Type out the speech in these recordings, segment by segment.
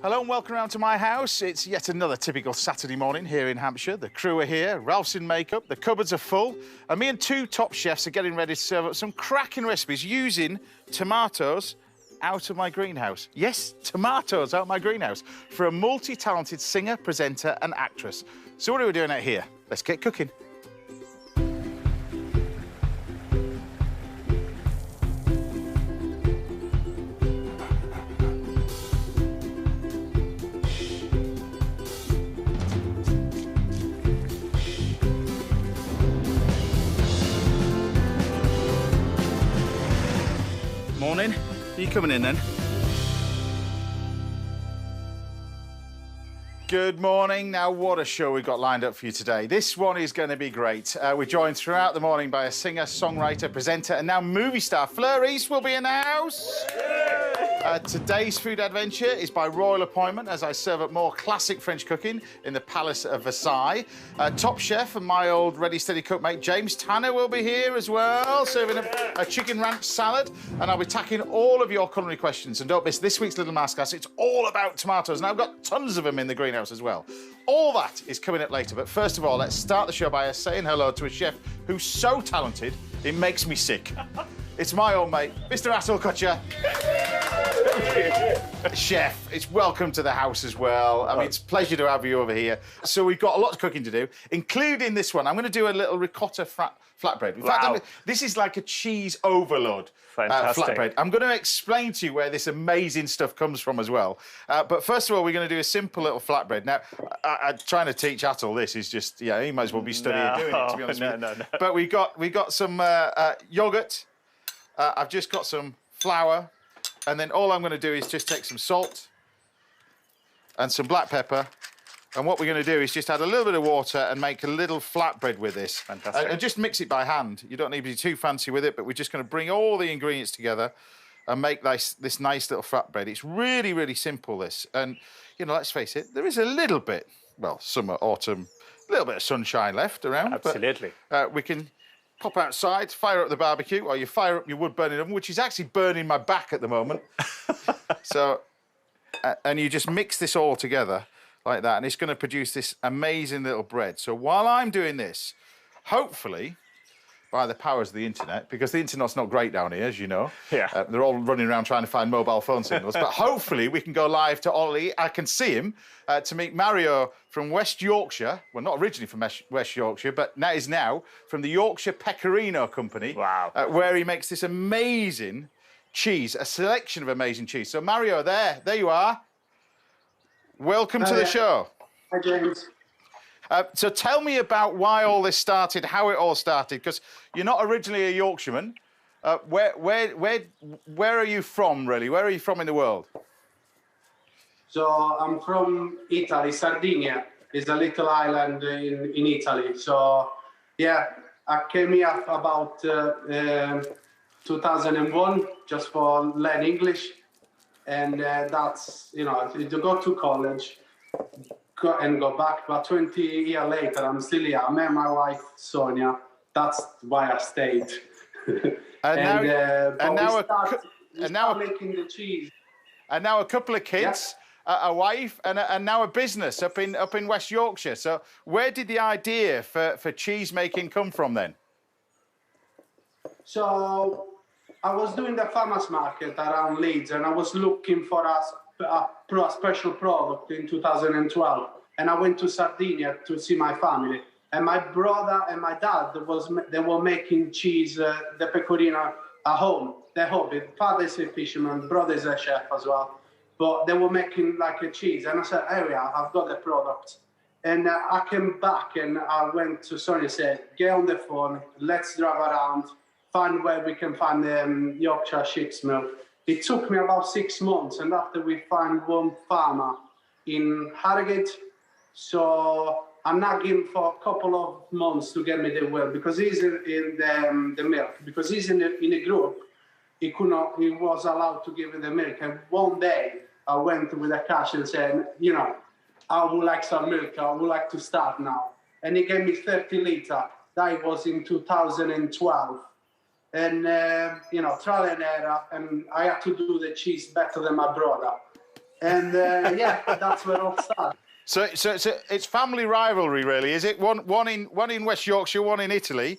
Hello and welcome round to my house. It's yet another typical Saturday morning here in Hampshire. The crew are here, Ralph's in makeup, the cupboards are full, and me and two top chefs are getting ready to serve up some cracking recipes using tomatoes out of my greenhouse. Yes, tomatoes out of my greenhouse for a multi-talented singer, presenter and actress. So what are we doing out here? Let's get cooking. Morning. Are you coming in then? Good morning. Now, what a show we've got lined up for you today. This one is going to be great. We're joined throughout the morning by a singer, songwriter, presenter, and now movie star. Fleur East will be in the house. Today's food adventure is by royal appointment as I serve up more classic French cooking in the Palace of Versailles. Top chef and my old ready, steady cook mate, James Tanner, will be here as well, serving a chicken ranch salad. And I'll be tackling all of your culinary questions. And don't miss this week's Little Masterclass. It's all about tomatoes. And I've got tons of them in the greenhouse as well. All that is coming up later. But first of all, let's start the show by saying hello to a chef who's so talented, it makes me sick. It's my old mate, Mr. Atul Kochhar. Chef, it's welcome to the house as well. I mean, it's a pleasure to have you over here. So we've got a lot of cooking to do, including this one. I'm going to do a little ricotta flatbread. In fact, this is like a cheese overload flatbread. I'm going to explain to you where this amazing stuff comes from as well. But first of all, we're going to do a simple little flatbread. Now, I'm trying to teach Atul this is just, yeah, he might as well be studying doing it, to be honest with you. No. But we got some yoghurt. I've just got some flour. And then all I'm going to do is just take some salt and some black pepper. And what we're going to do is just add a little bit of water and make a little flatbread with this. Fantastic. And just mix it by hand. You don't need to be too fancy with it, but we're just going to bring all the ingredients together and make this nice little flatbread. It's really, really simple, this. And, you know, let's face it, there is a little bit, well, summer, autumn, a little bit of sunshine left around. Absolutely. But, we can pop outside, fire up the barbecue, or you fire up your wood-burning oven, which is actually burning my back at the moment. So, and you just mix this all together like that, and it's going to produce this amazing little bread. So while I'm doing this, hopefully, by the powers of the internet, because the internet's not great down here, as you know. Yeah. They're all running around trying to find mobile phone signals. But hopefully we can go live to Ollie. I can see him to meet Mario from West Yorkshire. Well, not originally from West Yorkshire, but now from the Yorkshire Pecorino Company. Wow. Where he makes this amazing cheese, a selection of amazing cheese. So Mario, there you are. Welcome to the show. Hi, James. So tell me about why all this started, how it all started, because you're not originally a Yorkshireman. Where are you from, really? Where are you from in the world? So I'm from Italy, Sardinia. It's a little island in Italy. So, yeah, I came here about 2001 just for learn English. And that's, you know, to go to college and go back. But 20 years later, I'm still here. I met my wife, Sonia. That's why I stayed. And now making the cheese. And now a couple of kids, a wife, and now a business up in West Yorkshire. So where did the idea for cheese making come from then? So I was doing the farmers market around Leeds, and I was looking for a special product in 2012. And I went to Sardinia to see my family. And my brother and my dad, they were making cheese, the pecorino, at home. Their hobby. Father is a fisherman, brother is a chef as well. But they were making like a cheese. And I said, oh yeah, I've got the product. And I came back and I went to Sonia and said, get on the phone, let's drive around, find where we can find the Yorkshire sheep's milk. It took me about 6 months, and after we found one farmer in Harrogate, so I'm nagging for a couple of months to get me the milk because he's in the milk. Because he's in a group, he was allowed to give me the milk. And one day I went with a cash and said, you know, I would like some milk. I would like to start now. And he gave me 30 litre. That was in 2012. And, you know, trial and error, and I had to do the cheese better than my brother. And yeah, that's where it all started. So it's family rivalry, really, is it? One in West Yorkshire, one in Italy.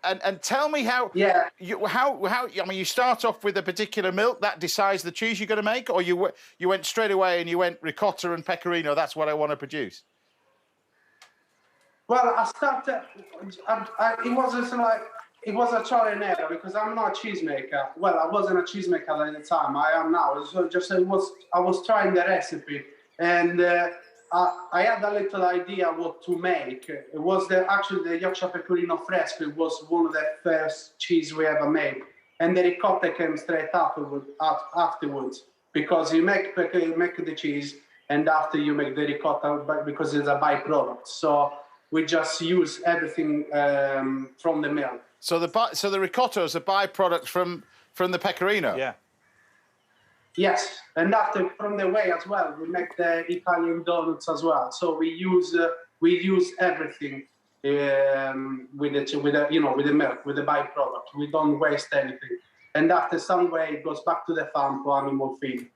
And tell me how. Yeah. I mean, you start off with a particular milk that decides the cheese you're going to make, or you went straight away and you went ricotta and pecorino. That's what I want to produce. Well, I started. It was a trial and error because I'm not a cheesemaker. Well, I wasn't a cheesemaker at the time. I am now. I was trying the recipe, and I had a little idea what to make. It was actually the Yorkshire Pecorino Fresco. It was one of the first cheese we ever made, and the ricotta came straight afterwards because you make the cheese, and after you make the ricotta because it's a byproduct. So we just use everything from the milk. So the ricotta is a byproduct from the pecorino. Yeah. Yes, and after from the whey as well, we make the Italian donuts as well. So we use everything with the milk, with the byproduct. We don't waste anything. And after some way, it goes back to the farm for animal feed.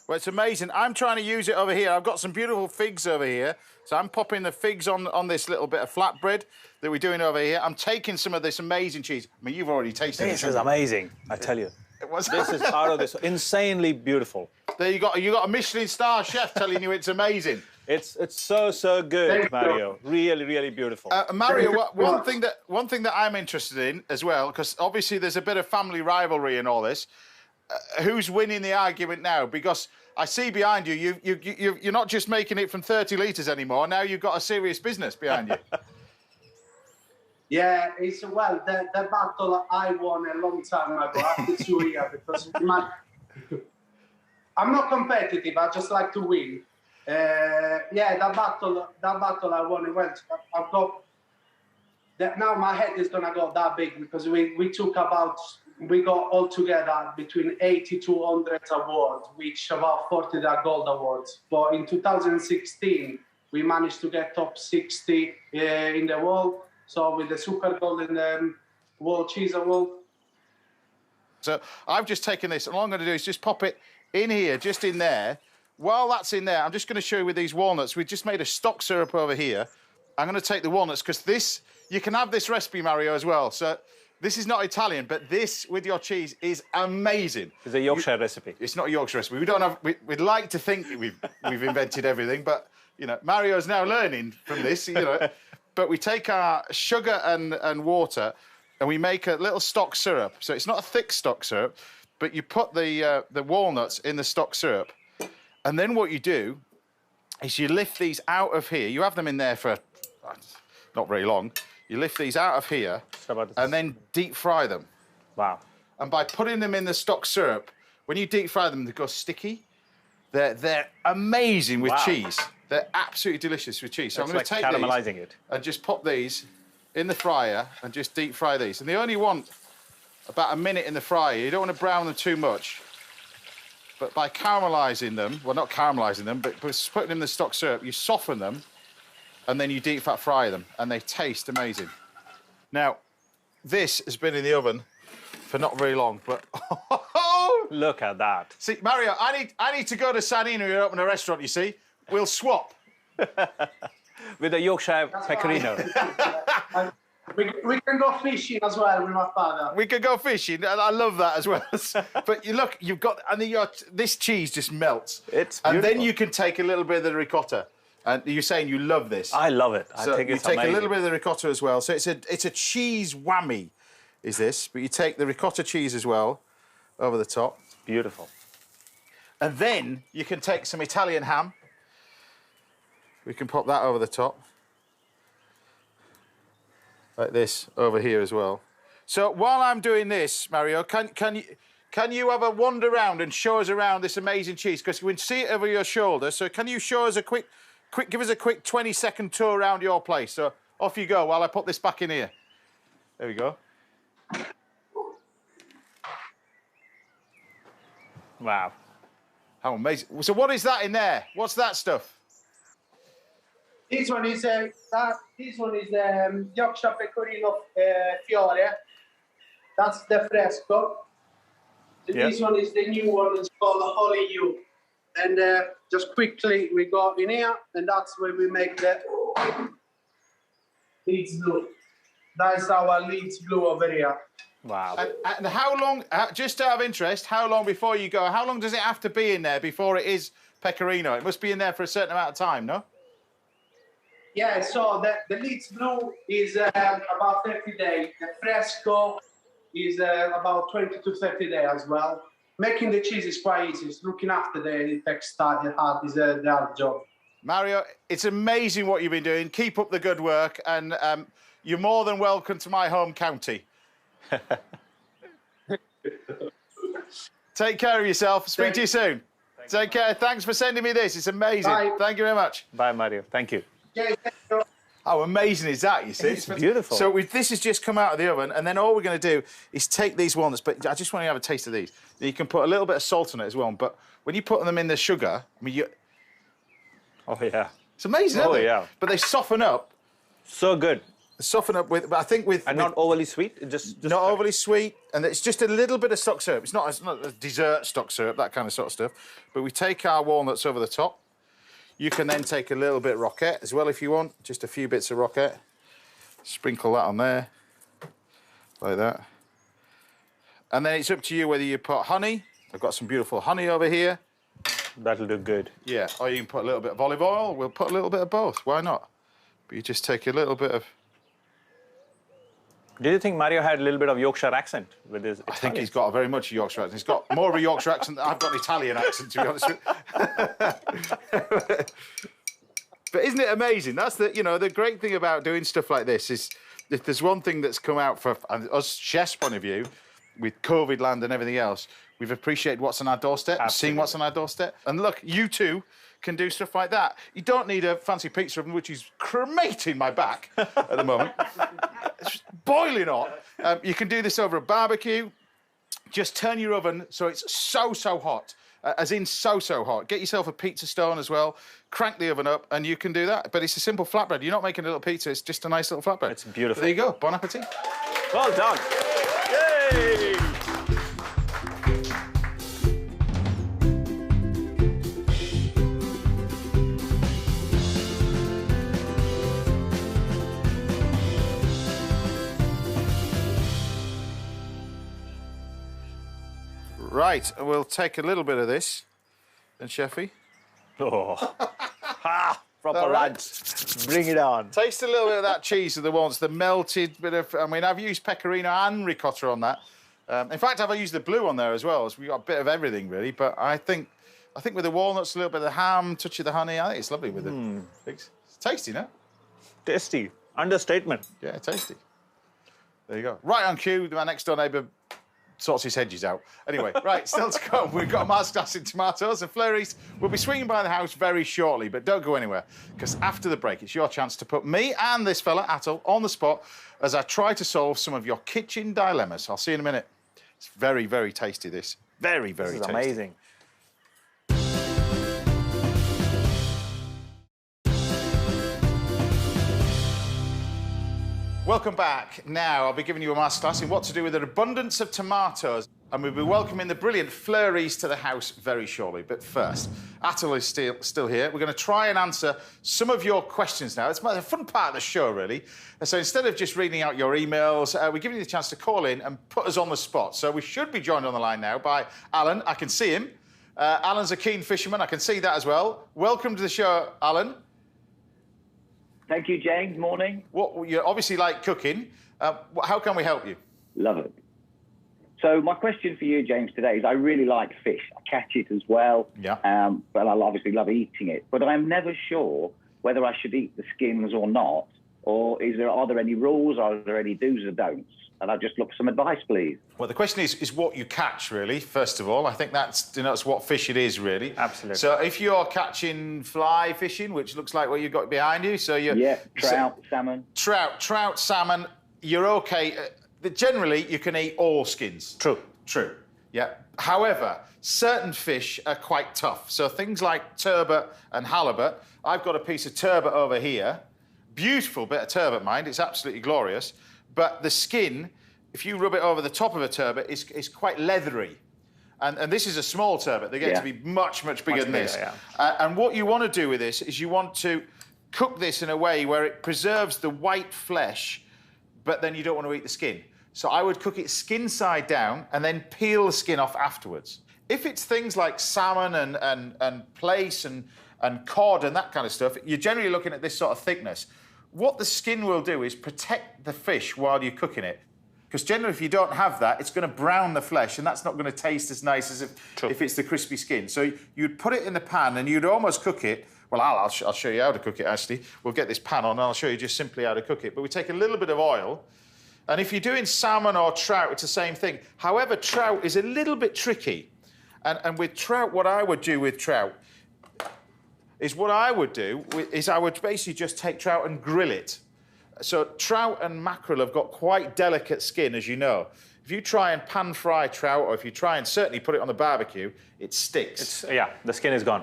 Well, it's amazing. I'm trying to use it over here. I've got some beautiful figs over here. So I'm popping the figs on this little bit of flatbread that we're doing over here. I'm taking some of this amazing cheese. I mean, you've already tasted it. This is amazing, I tell you. This is out of this, insanely beautiful. There you got a Michelin star chef telling you it's amazing. It's so good, Mario. Really, really beautiful. Mario, one thing that I'm interested in as well, because obviously there's a bit of family rivalry in all this. Who's winning the argument now? Because I see behind you, you're not just making it from 30 litres anymore. Now you've got a serious business behind you. Yeah, the battle I won a long time ago after 2 years because I'm not competitive. I just like to win. That battle I won. I've got that now. My head is gonna go that big because we got altogether between 80 to 100 awards, which about 40 are gold awards. But in 2016, we managed to get top 60 in the world. So with the Super Golden World Cheese Award. So I've just taken this, and all I'm going to do is just pop it in here, just in there. While that's in there, I'm just going to show you with these walnuts. We've just made a stock syrup over here. I'm going to take the walnuts, because this, you can have this recipe, Mario, as well. So this is not Italian, but this with your cheese is amazing. It's a Yorkshire recipe. It's not a Yorkshire recipe. We don't have. We'd like to think we've invented everything, but Mario's now learning from this. But we take our sugar and water, and we make a little stock syrup. So it's not a thick stock syrup, but you put the walnuts in the stock syrup, and then what you do is you lift these out of here. You have them in there for not very long. You lift these out of here and then deep fry them. Wow. And by putting them in the stock syrup, when you deep fry them, they go sticky. They're amazing with cheese. They're absolutely delicious with cheese. So I'm going to take caramelizing these it and just pop these in the fryer and just deep fry these. And they only want about a minute in the fryer. You don't want to brown them too much. But by caramelizing them, well, not caramelizing them, but putting them in the stock syrup, you soften them and then you deep fat fry them, and they taste amazing. Now, this has been in the oven for not very long, but look at that. See, Mario, I need to go to Sardina and open a restaurant, you see. We'll swap. With a Yorkshire Pecorino. We can go fishing as well with my father. We can go fishing, and I love that as well. But you've got, and then this cheese just melts. It's beautiful. And then beautiful. you can take a little bit of the ricotta. And you're saying you love this. I love it. I think it's amazing. You take a little bit of the ricotta as well. So it's a cheese whammy, is this? But you take the ricotta cheese as well over the top. Beautiful. And then you can take some Italian ham. We can pop that over the top. Like this over here as well. So while I'm doing this, Mario, can you have a wander around and show us around this amazing cheese? Because we can see it over your shoulder. So can you show us give us a quick 20-second tour around your place? So off you go while I put this back in here. There we go. Wow. How amazing. So what is that in there? What's that stuff? This one is Yorkshire Pecorino Fiore. That's the Fresco. Yeah. This one is the new one. It's called Holy You. And just quickly, we go in here, and that's where we make the Leeds blue. That's our Leeds blue over here. Wow. And how long, just out of interest, how long before you go, how long does it have to be in there before it is Pecorino? It must be in there for a certain amount of time, no? Yeah, so the Leeds blue is about 30 days. The fresco is about 20 to 30 days as well. Making the cheese is quite easy. It's looking after the textile, the hard is the hard job. Mario, it's amazing what you've been doing. Keep up the good work, and you're more than welcome to my home county. Take care of yourself. Speak to you soon. Take care. Thanks for sending me this. It's amazing. Bye. Thank you very much. Bye, Mario. Thank you. Okay, thank you. How amazing is that, you see? It's beautiful. So this has just come out of the oven, and then all we're going to do is take these walnuts, but I just want to have a taste of these. You can put a little bit of salt on it as well, but when you put them in the sugar, I mean, Oh, yeah. it's amazing, isn't it? Yeah. But they soften up. So good. Soften up with, I think with... And not overly sweet? Just not overly sweet, and it's just a little bit of stock syrup. It's not a dessert stock syrup, that kind of sort of stuff. But we take our walnuts over the top. You can then take a little bit of roquette as well if you want, just a few bits of roquette. Sprinkle that on there, like that. And then it's up to you whether you put honey. I've got some beautiful honey over here. That'll do good. Yeah, or you can put a little bit of olive oil. We'll put a little bit of both. Why not? But you just take a little bit of... Did you think Mario had a little bit of Yorkshire accent with his I think he's got very much a Yorkshire accent. He's got more of a Yorkshire accent than I've got an Italian accent, to be honest with you. But isn't it amazing? That's the great thing about doing stuff like this is if there's one thing that's come out for us chefs' point of view, with COVID land and everything else, we've appreciated what's on our doorstep, seen what's on our doorstep. And look, you too can do stuff like that. You don't need a fancy pizza oven, which is cremating my back at the moment. It's boiling hot. You can do this over a barbecue. Just turn your oven so it's so hot, as in so hot. Get yourself a pizza stone as well. Crank the oven up, and you can do that. But it's a simple flatbread. You're not making a little pizza. It's just a nice little flatbread. It's beautiful. There you go. Bon appetit. Well done. Yay! Right, we'll take a little bit of this, then, Chefy. Oh. Ha! Proper All right. lads. Bring it on. Taste a little bit of that cheese of the once, the melted bit of... I mean, I've used pecorino and ricotta on that. In fact, I've used the blue on there as well, so we've got a bit of everything, really. But I think with the walnuts, a little bit of the ham, touch of the honey, I think it's lovely with the pigs. It's tasty, no? Tasty. Understatement. Yeah, tasty. There you go. Right on cue, my next door neighbour sorts his hedges out. Anyway, right, still to come. We've got a masterclass in tomatoes, and Fleur East will be swinging by the house very shortly, but don't go anywhere, because after the break, it's your chance to put me and this fella, Atul, on the spot as I try to solve some of your kitchen dilemmas. I'll see you in a minute. It's very, very tasty, this. Very, very This is tasty. amazing. Welcome back. Now, I'll be giving you a masterclass in what to do with an abundance of tomatoes, and we'll be welcoming the brilliant Fleur East to the house very shortly. But first, Atul is still here. We're going to try and answer some of your questions now. It's the fun part of the show, really. So instead of just reading out your emails, we're giving you the chance to call in and put us on the spot. So we should be joined on the line now by Alan. I can see him. Alan's a keen fisherman. I can see that as well. Welcome to the show, Alan. Thank you, James. Morning. You obviously like cooking. How can we help you? Love it. So my question for you, James, today is I really like fish. I catch it as well. Yeah. But I obviously love eating it. But I'm never sure whether I should eat the skins or not. Or are there any rules? Are there any do's or don'ts? And I'd just look for some advice, please. Well, the question is what you catch, really, first of all. I think that's what fish it is, really. Absolutely. So if you're catching fly fishing, which looks like what you've got behind you, so you're... Yeah, trout, salmon. Trout, salmon, you're OK. Generally, you can eat all skins. True. Yeah. However, certain fish are quite tough. So things like turbot and halibut. I've got a piece of turbot over here. Beautiful bit of turbot, mind. It's absolutely glorious. But the skin, if you rub it over the top of a turbot, is quite leathery. And this is a small turbot. They get to be much, much bigger than this. Yeah. And what you want to do with this is you want to cook this in a way where it preserves the white flesh, but then you don't want to eat the skin. So I would cook it skin side down and then peel the skin off afterwards. If it's things like salmon and plaice and cod and that kind of stuff, you're generally looking at this sort of thickness. What the skin will do is protect the fish while you're cooking it. Because generally, if you don't have that, it's going to brown the flesh, and that's not going to taste as nice as if it's the crispy skin. So you'd put it in the pan, and you'd almost cook it. Well, I'll show you how to cook it, actually. We'll get this pan on, and I'll show you just simply how to cook it. But we take a little bit of oil, and if you're doing salmon or trout, it's the same thing. However, trout is a little bit tricky. And with trout, what I would do with trout is I would basically just take trout and grill it. So trout and mackerel have got quite delicate skin, as you know. If you try and pan fry trout, or if you try and certainly put it on the barbecue, it sticks. The skin is gone.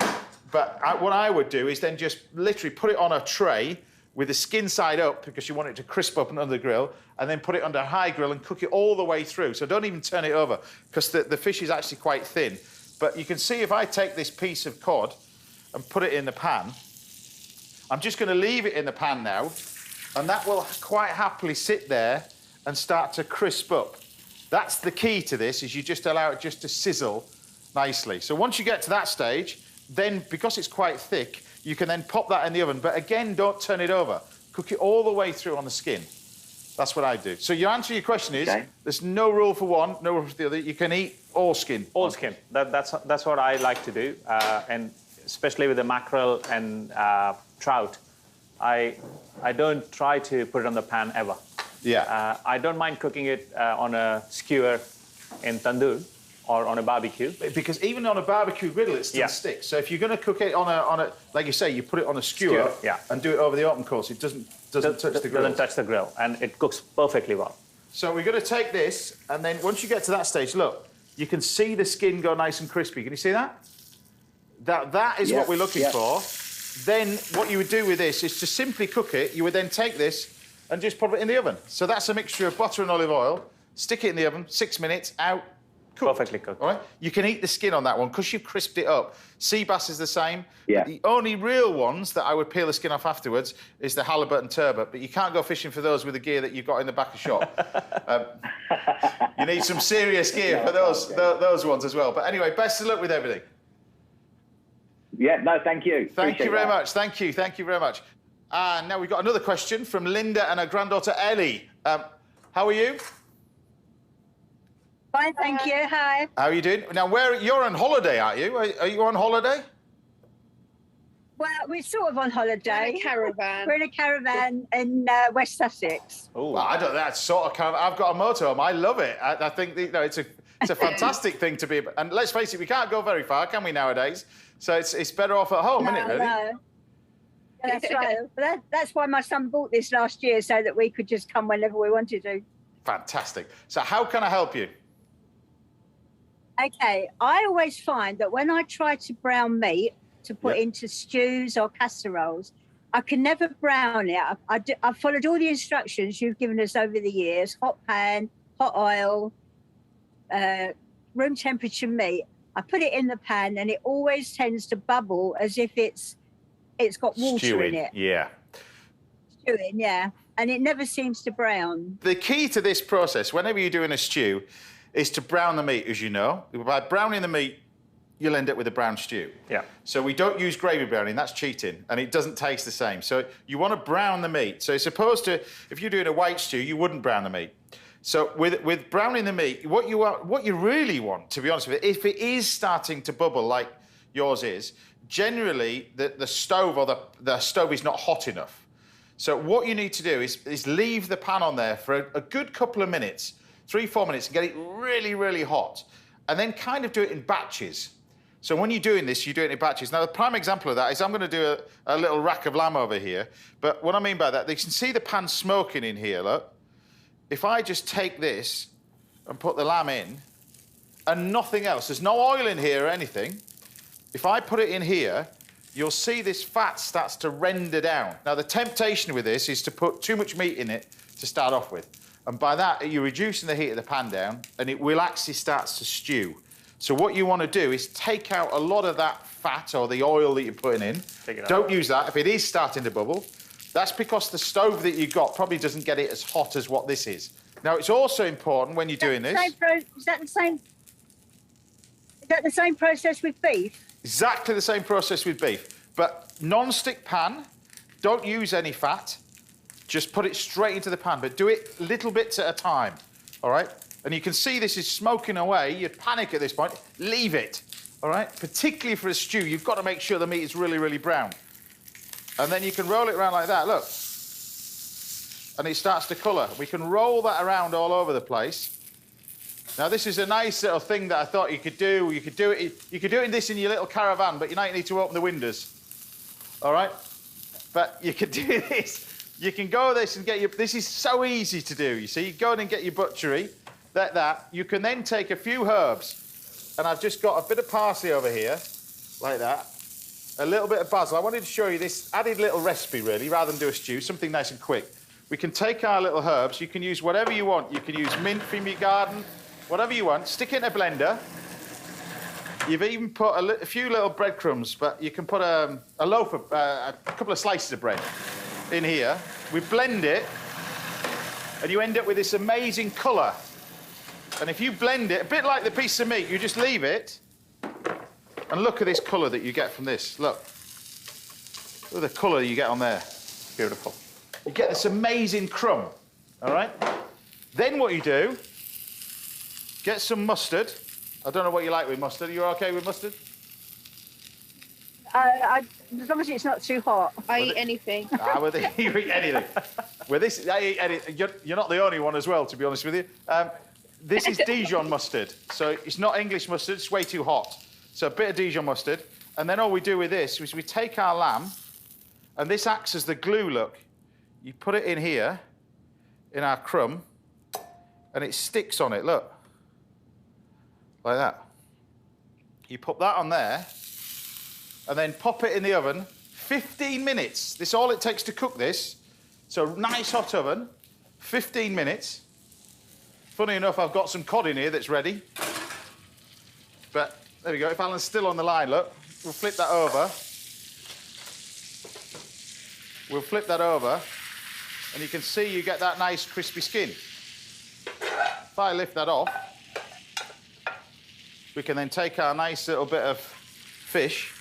But what I would do is then just literally put it on a tray with the skin side up, because you want it to crisp up under the grill, and then put it under a high grill and cook it all the way through. So don't even turn it over, because the fish is actually quite thin. But you can see if I take this piece of cod and put it in the pan, I'm just going to leave it in the pan now, and that will quite happily sit there and start to crisp up. That's the key to this, is you just allow it just to sizzle nicely. So once you get to that stage, then, because it's quite thick, you can then pop that in the oven. But again, don't turn it over. Cook it all the way through on the skin. That's what I do. So your answer to your question is, there's no rule for one, no rule for the other. You can eat all skin. All skin. That's what I like to do. And especially with the mackerel and trout, I don't try to put it on the pan ever. Yeah. I don't mind cooking it on a skewer in tandoor or on a barbecue. Because even on a barbecue griddle, it still sticks. So if you're going to cook it on a, like you say, you put it on a skewer and do it over the open course, it doesn't touch the grill. Doesn't touch the grill, and it cooks perfectly well. So we're going to take this, and then once you get to that stage, look, you can see the skin go nice and crispy. Can you see that? That is what we're looking for. Then what you would do with this is to simply cook it. You would then take this and just pop it in the oven. So that's a mixture of butter and olive oil. Stick it in the oven, 6 minutes, out, cooked. Perfectly cooked. All right? You can eat the skin on that one because you've crisped it up. Sea bass is the same. Yeah. The only real ones that I would peel the skin off afterwards is the halibut and turbot, but you can't go fishing for those with the gear that you've got in the back of shop. You need some serious gear for those ones as well. But anyway, best of luck with everything. Yeah, no, thank you. Thank you very that. much. Thank you very much. And now we've got another question from Linda and her granddaughter Ellie. How are you? Fine, thank you. Hi. How are you doing? Now, you're on holiday, aren't you? Are you on holiday? Well, we're sort of on holiday. We're in a caravan. We're in a caravan in West Sussex. Oh, well, I don't know. That's sort of caravan. I've got a motorhome. I love it. I think it's a fantastic thing to be. And let's face it, we can't go very far, can we nowadays? So it's better off at home, isn't it? Really? No. That's right. That's why my son bought this last year, so that we could just come whenever we wanted to. Fantastic. So how can I help you? Okay, I always find that when I try to brown meat to put into stews or casseroles, I can never brown it. I've followed all the instructions you've given us over the years: hot pan, hot oil, room temperature meat. I put it in the pan, and it always tends to bubble as if it's got water in it. Yeah. Stewing, yeah. And it never seems to brown. The key to this process, whenever you're doing a stew, is to brown the meat, as you know. By browning the meat, you'll end up with a brown stew. Yeah. So we don't use gravy browning, that's cheating, and it doesn't taste the same. So you want to brown the meat. So it's opposed to, if you're doing a white stew, you wouldn't brown the meat. So with browning the meat, what you really want, to be honest with you, if it is starting to bubble like yours is, generally the stove or the stove is not hot enough. So what you need to do is leave the pan on there for a good couple of minutes, 3-4 minutes, and get it really, really hot. And then kind of do it in batches. So when you're doing this, you do it in batches. Now, the prime example of that is I'm going to do a little rack of lamb over here. But what I mean by that, you can see the pan smoking in here, look. If I just take this and put the lamb in, and nothing else, there's no oil in here or anything. If I put it in here, you'll see this fat starts to render down. Now, the temptation with this is to put too much meat in it to start off with. And by that, you're reducing the heat of the pan down, and it will actually start to stew. So what you want to do is take out a lot of that fat or the oil that you're putting in. Don't use that. If it is starting to bubble, that's because the stove that you got probably doesn't get it as hot as what this is. Now, it's also important when you're doing this... Is that the same process with beef? Exactly the same process with beef. But non-stick pan, don't use any fat. Just put it straight into the pan, but do it little bits at a time, all right? And you can see this is smoking away. You'd panic at this point. Leave it, all right? Particularly for a stew, you've got to make sure the meat is really, really brown. And then you can roll it around like that, look. And it starts to colour. We can roll that around all over the place. Now, this is a nice little thing that I thought you could do. You could do it in this in your little caravan, but you might need to open the windows, all right? But you could do this. You can go this and get your... This is so easy to do, you see. You go in and get your butchery, like that. You can then take a few herbs. And I've just got a bit of parsley over here, like that. A little bit of basil. I wanted to show you this added little recipe, really, rather than do a stew, something nice and quick. We can take our little herbs. You can use whatever you want. You can use mint from your garden, whatever you want. Stick it in a blender. You've even put a few little breadcrumbs, but you can put a loaf of... a couple of slices of bread in here. We blend it, and you end up with this amazing colour. And if you blend it, a bit like the piece of meat, you just leave it, and look at this colour that you get from this. Look. Look at the colour you get on there. Beautiful. You get this amazing crumb, all right? Then what you do, get some mustard. I don't know what you like with mustard. Are you OK with mustard? As long as it's not too hot. I eat anything. You eat anything. With this, I eat anything. You're not the only one as well, to be honest with you. This is Dijon mustard. So it's not English mustard. It's way too hot. So a bit of Dijon mustard. And then all we do with this is we take our lamb, and this acts as the glue, look. You put it in here, in our crumb, and it sticks on it, look. Like that. You put that on there, and then pop it in the oven, 15 minutes. This is all it takes to cook this. So nice hot oven, 15 minutes. Funny enough, I've got some cod in here that's ready. But there we go. If Alan's still on the line, look, we'll flip that over. We'll flip that over, and you can see you get that nice crispy skin. If I lift that off, we can then take our nice little bit of fish,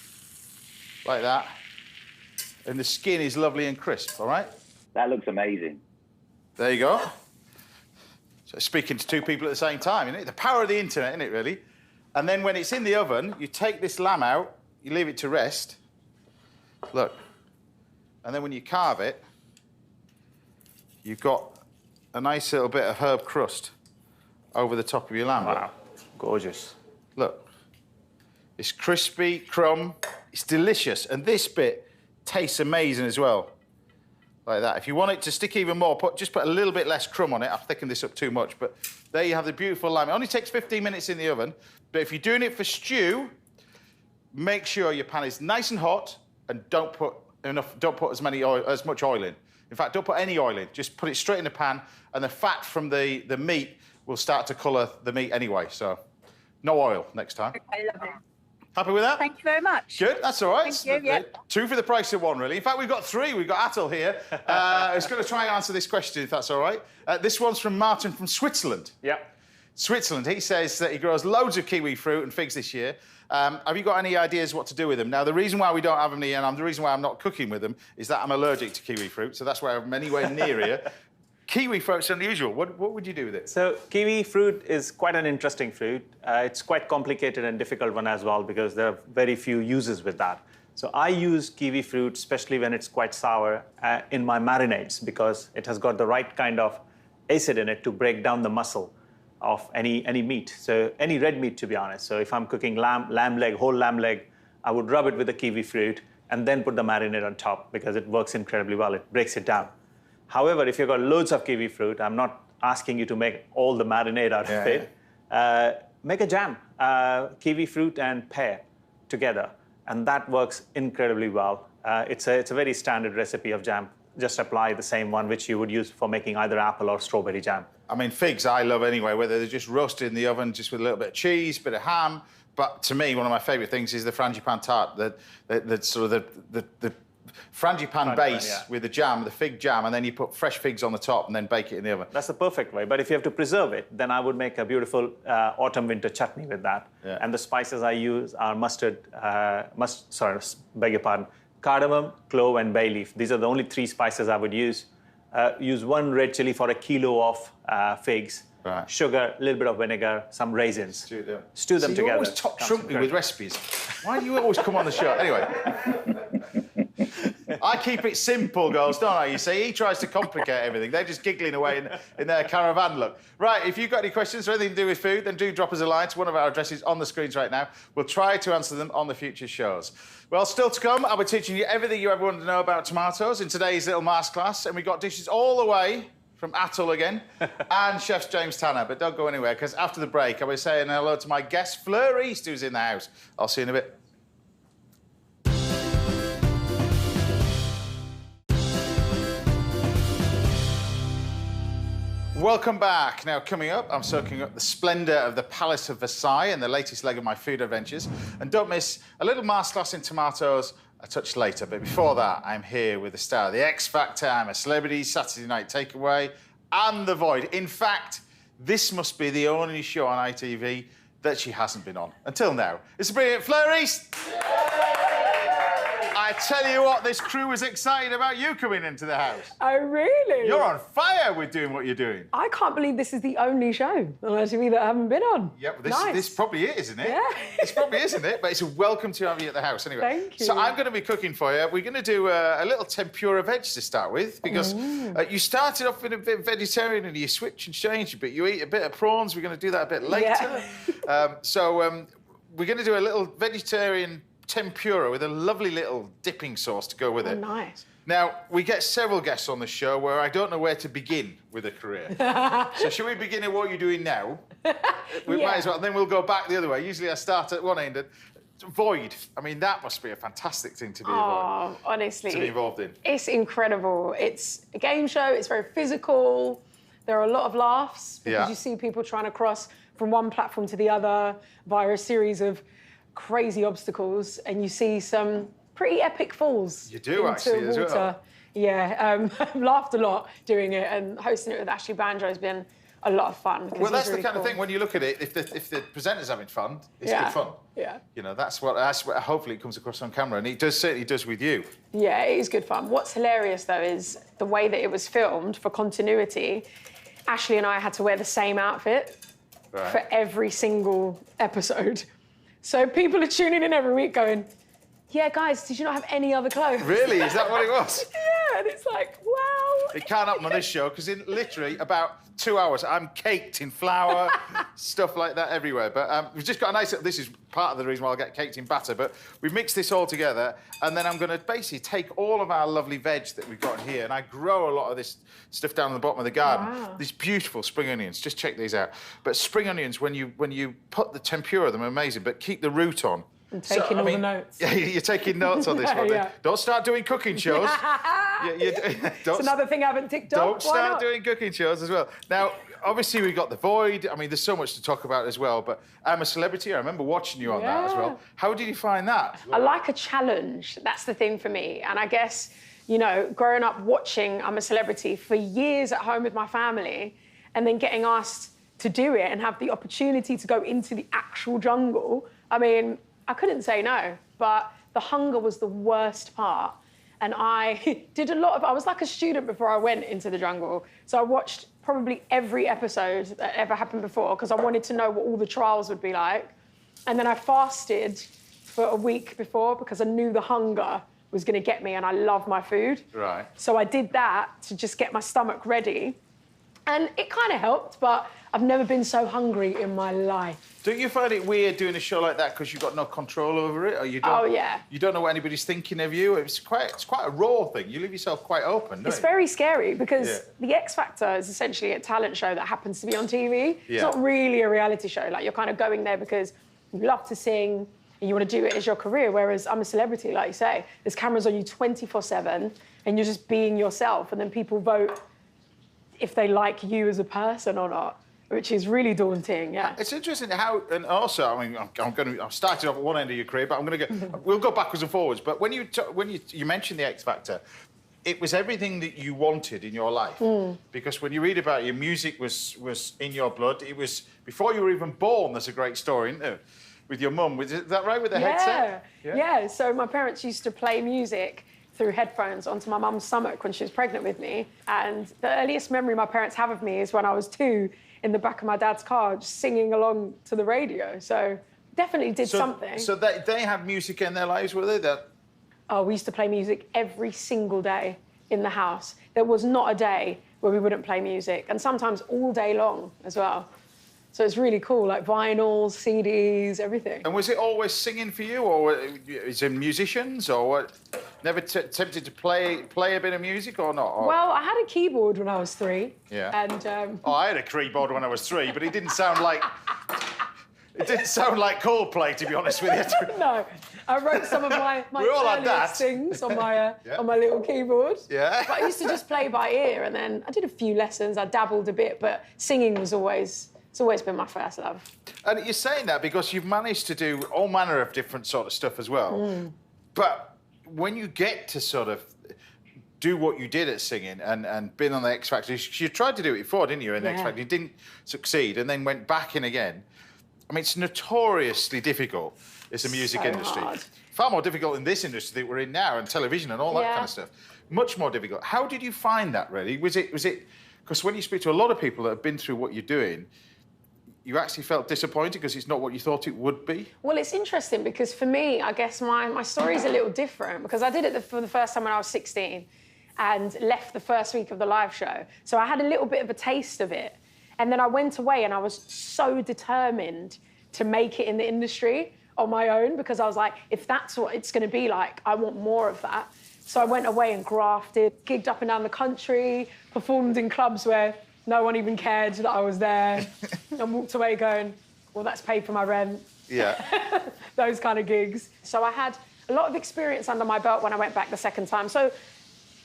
like that, and the skin is lovely and crisp, all right? That looks amazing. There you go. So speaking to two people at the same time, isn't it? The power of the internet, isn't it, really? And then when it's in the oven, you take this lamb out, you leave it to rest. Look. And then when you carve it, you've got a nice little bit of herb crust over the top of your lamb. Wow, gorgeous. Look, it's crispy, crumb, it's delicious. And this bit tastes amazing as well. Like that. If you want it to stick even more, just put a little bit less crumb on it. I've thickened this up too much, but there you have the beautiful lamb. It only takes 15 minutes in the oven, but if you're doing it for stew, make sure your pan is nice and hot and don't put as much oil in. In fact, don't put any oil in. Just put it straight in the pan, and the fat from the meat will start to colour the meat anyway. So, no oil next time. Okay, lovely. Happy with that? Thank you very much. Good, that's all right. Thank you, yeah. Two for the price of one, really. In fact, we've got three. We've got Atul here. Who's going to try and answer this question, if that's all right. This one's from Martin from Switzerland. Yeah. Switzerland. He says that he grows loads of kiwi fruit and figs this year. Have you got any ideas what to do with them? Now, the reason why we don't have them here, and the reason why I'm not cooking with them, is that I'm allergic to kiwi fruit, so that's why I'm anywhere near here. Kiwi fruit's unusual. What would you do with it? So kiwi fruit is quite an interesting fruit. It's quite complicated and difficult one as well because there are very few uses with that. So I use kiwi fruit, especially when it's quite sour, in my marinades because it has got the right kind of acid in it to break down the muscle of any meat. So any red meat, to be honest. So if I'm cooking lamb leg, whole lamb leg, I would rub it with the kiwi fruit and then put the marinade on top because it works incredibly well. It breaks it down. However, if you've got loads of kiwi fruit, I'm not asking you to make all the marinade out of it. Make a jam, kiwi fruit and pear together, and that works incredibly well. It's a very standard recipe of jam. Just apply the same one which you would use for making either apple or strawberry jam. I mean, figs I love anyway, whether they're just roasted in the oven, just with a little bit of cheese, bit of ham. But to me, one of my favourite things is the frangipane tart, the sort of the frangipane base with the jam, the fig jam, and then you put fresh figs on the top and then bake it in the oven. That's the perfect way. But if you have to preserve it, then I would make a beautiful autumn-winter chutney with that. Yeah. And the spices I use are beg your pardon, cardamom, clove, and bay leaf. These are the only 3 spices I would use. Use 1 red chili for a kilo of figs. Right. Sugar, a little bit of vinegar, some raisins. Stew them together. You always top trump me with recipes. Why do you always come on the show? Anyway. I keep it simple, girls, don't I? You see, he tries to complicate everything. They're just giggling away in their caravan look. Right, if you've got any questions or anything to do with food, then do drop us a line to one of our addresses on the screens right now. We'll try to answer them on the future shows. Well, still to come, I'll be teaching you everything you ever wanted to know about tomatoes in today's little masterclass, and we've got dishes all the way from Atul again, and Chef James Tanner. But don't go anywhere, because after the break, I'll be saying hello to my guest, Fleur East, who's in the house. I'll see you in a bit. Welcome back. Now, coming up, I'm soaking up the splendour of the Palace of Versailles and the latest leg of my food adventures. And don't miss a little masterclass in tomatoes a touch later. But before that, I'm here with the star of The X Factor, I'm a Celebrity, Saturday Night Takeaway, and The Void. In fact, this must be the only show on ITV that she hasn't been on, until now. It's a brilliant Fleur East! I tell you what, this crew was excited about you coming into the house. Oh, really? You're on fire with doing what you're doing. I can't believe this is the only show on ITV that I haven't been on. Yeah, but this probably it, isn't it? Yeah. This probably isn't it, but it's a welcome to have you at the house anyway. Thank you. So I'm going to be cooking for you. We're going to do a little tempura veg to start with, because you started off with a bit vegetarian and you switch and change, but you eat a bit of prawns. We're going to do that a bit later. Yeah. We're going to do a little vegetarian tempura with a lovely little dipping sauce to go with it. Oh, nice. Now, we get several guests on the show where I don't know where to begin with a career. So should we begin at what you're doing now? We might as well, and then we'll go back the other way. Usually I start at one end and Void. I mean, that must be a fantastic thing to be involved, honestly, to be involved in. It's incredible. It's a game show. It's very physical. There are a lot of laughs because you see people trying to cross from one platform to the other via a series of crazy obstacles, and you see some pretty epic falls. You do actually as well. Yeah, I've laughed a lot doing it, and hosting it with Ashley Banjo has been a lot of fun. Well, that's really the kind of thing when you look at it. If the presenter's having fun, it's good fun. Yeah. You know, that's what hopefully it comes across on camera, and it certainly does with you. Yeah, it is good fun. What's hilarious though is the way that it was filmed for continuity. Ashley and I had to wear the same outfit for every single episode. So people are tuning in every week going, yeah, guys, did you not have any other clothes? Really? Is that what it was? Yeah, and it's like, well... It can't happen on this show, because in literally about 2 hours, I'm caked in flour, stuff like that everywhere. But we've just got a nice... This is part of the reason why I'll get caked in batter, but we've mixed this all together, and then I'm going to basically take all of our lovely veg that we've got here, and I grow a lot of this stuff down at the bottom of the garden. Wow. These beautiful spring onions. Just check these out. But spring onions, when you put the tempura, them are amazing, but keep the root on. I'm taking all the notes. Yeah, you're taking notes on this one. Yeah. Don't start doing cooking shows. It's another thing I haven't ticked off. Don't start doing cooking shows as well. Now, obviously, we've got The Void. I mean, there's so much to talk about as well, but I'm a Celebrity. I remember watching you on that as well. How did you find that? I like a challenge. That's the thing for me. And I guess, you know, growing up watching I'm a Celebrity for years at home with my family, and then getting asked to do it and have the opportunity to go into the actual jungle, I mean, I couldn't say no, but the hunger was the worst part. And I did I was like a student before I went into the jungle. So I watched probably every episode that ever happened before, because I wanted to know what all the trials would be like. And then I fasted for a week before, because I knew the hunger was going to get me, and I love my food. Right. So I did that to just get my stomach ready. And it kind of helped, but I've never been so hungry in my life. Don't you find it weird doing a show like that because you've got no control over it, or you don't? Oh yeah. You don't know what anybody's thinking of you. It's quite a raw thing. You leave yourself quite open, don't you? It's very scary, because the X Factor is essentially a talent show that happens to be on TV. It's not really a reality show. Like, you're kind of going there because you love to sing and you want to do it as your career. Whereas I'm a Celebrity, like you say, there's cameras on you 24/7, and you're just being yourself, and then people vote if they like you as a person or not, which is really daunting. Yeah. It's interesting how, and also, I mean, I started off at one end of your career, but I'm going to go. We'll go backwards and forwards. But when you mentioned the X Factor, it was everything that you wanted in your life. Because when you read about you, music was in your blood. It was before you were even born. There's a great story, isn't there? With your mum. Is that right, with the headset? Yeah. So my parents used to play music through headphones onto my mum's stomach when she was pregnant with me. And the earliest memory my parents have of me is when I was 2 in the back of my dad's car, just singing along to the radio. So definitely did something. So they had music in their lives, were they? Oh, we used to play music every single day in the house. There was not a day where we wouldn't play music, and sometimes all day long as well. So it's really cool, like vinyls, CDs, everything. And was it always singing for you, or is it musicians, or what? Never tempted to play a bit of music, or not? Or... Well, I had a keyboard when I was 3. Yeah. And oh, I had a keyboard when I was 3, but it didn't sound like Coldplay, to be honest with you. No, I wrote some of my earliest things on my on my little keyboard. Yeah. But I used to just play by ear, and then I did a few lessons. I dabbled a bit, but singing was always. It's always been my first love. And you're saying that because you've managed to do all manner of different sort of stuff as well. But when you get to sort of do what you did at singing and been on the X Factor, you tried to do it before, didn't you, in the X Factor? You didn't succeed and then went back in again. I mean, it's notoriously difficult, it's a music industry. Hard. Far more difficult in this industry that we're in now, and television and all that kind of stuff. Much more difficult. How did you find that, really? Was it... Because when you speak to a lot of people that have been through what you're doing, you actually felt disappointed because it's not what you thought it would be? Well, it's interesting because for me, I guess my story is a little different because I did it for the first time when I was 16 and left the first week of the live show. So I had a little bit of a taste of it. And then I went away and I was so determined to make it in the industry on my own because I was like, if that's what it's going to be like, I want more of that. So I went away and grafted, gigged up and down the country, performed in clubs where no one even cared that I was there, and walked away going, well, that's paid for my rent. Yeah. Those kind of gigs. So I had a lot of experience under my belt when I went back the second time. So,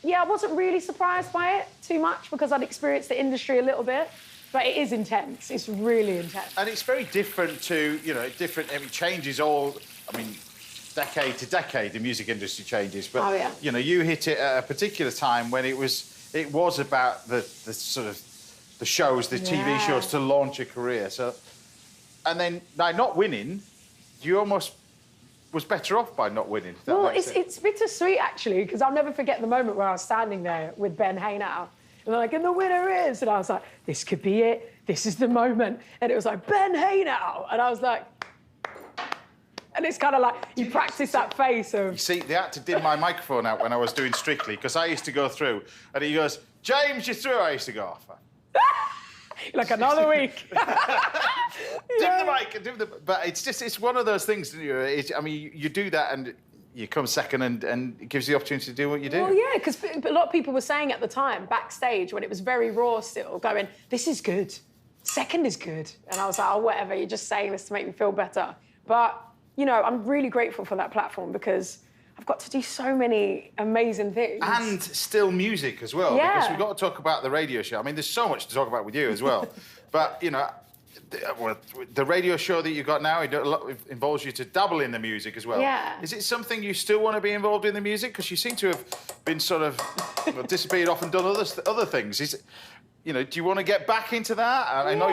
yeah, I wasn't really surprised by it too much because I'd experienced the industry a little bit. But it is intense. It's really intense. And it's very different to, it changes all, decade to decade, the music industry changes. But, you hit it at a particular time when it was about the sort of the shows, the TV shows to launch a career. So, and then by not winning, you almost was better off by not winning. Well, it's bittersweet, actually, because I'll never forget the moment where I was standing there with Ben Haynow. And they're like, and the winner is... And I was like, this could be it. This is the moment. And it was like, Ben Haynow. And I was like... And it's kind of like, you practice that face of... You see, the actor did my microphone out when I was doing Strictly, because I used to go through, and he goes, James, you're through. I used to go off. Like another week. Dim the mic. But it's one of those things, you do that and you come second and it gives you the opportunity to do what you do. Well, yeah, because a lot of people were saying at the time, backstage, when it was very raw still, going, this is good. Second is good. And I was like, oh, whatever, you're just saying this to make me feel better. But, I'm really grateful for that platform because I've got to do so many amazing things. And still music as well, because we've got to talk about the radio show. There's so much to talk about with you as well. But, the radio show that you've got now, it involves you to dabble in the music as well. Yeah. Is it something you still want to be involved in the music? Because you seem to have been sort of disappeared off and done other things. Do you want to get back into that? I know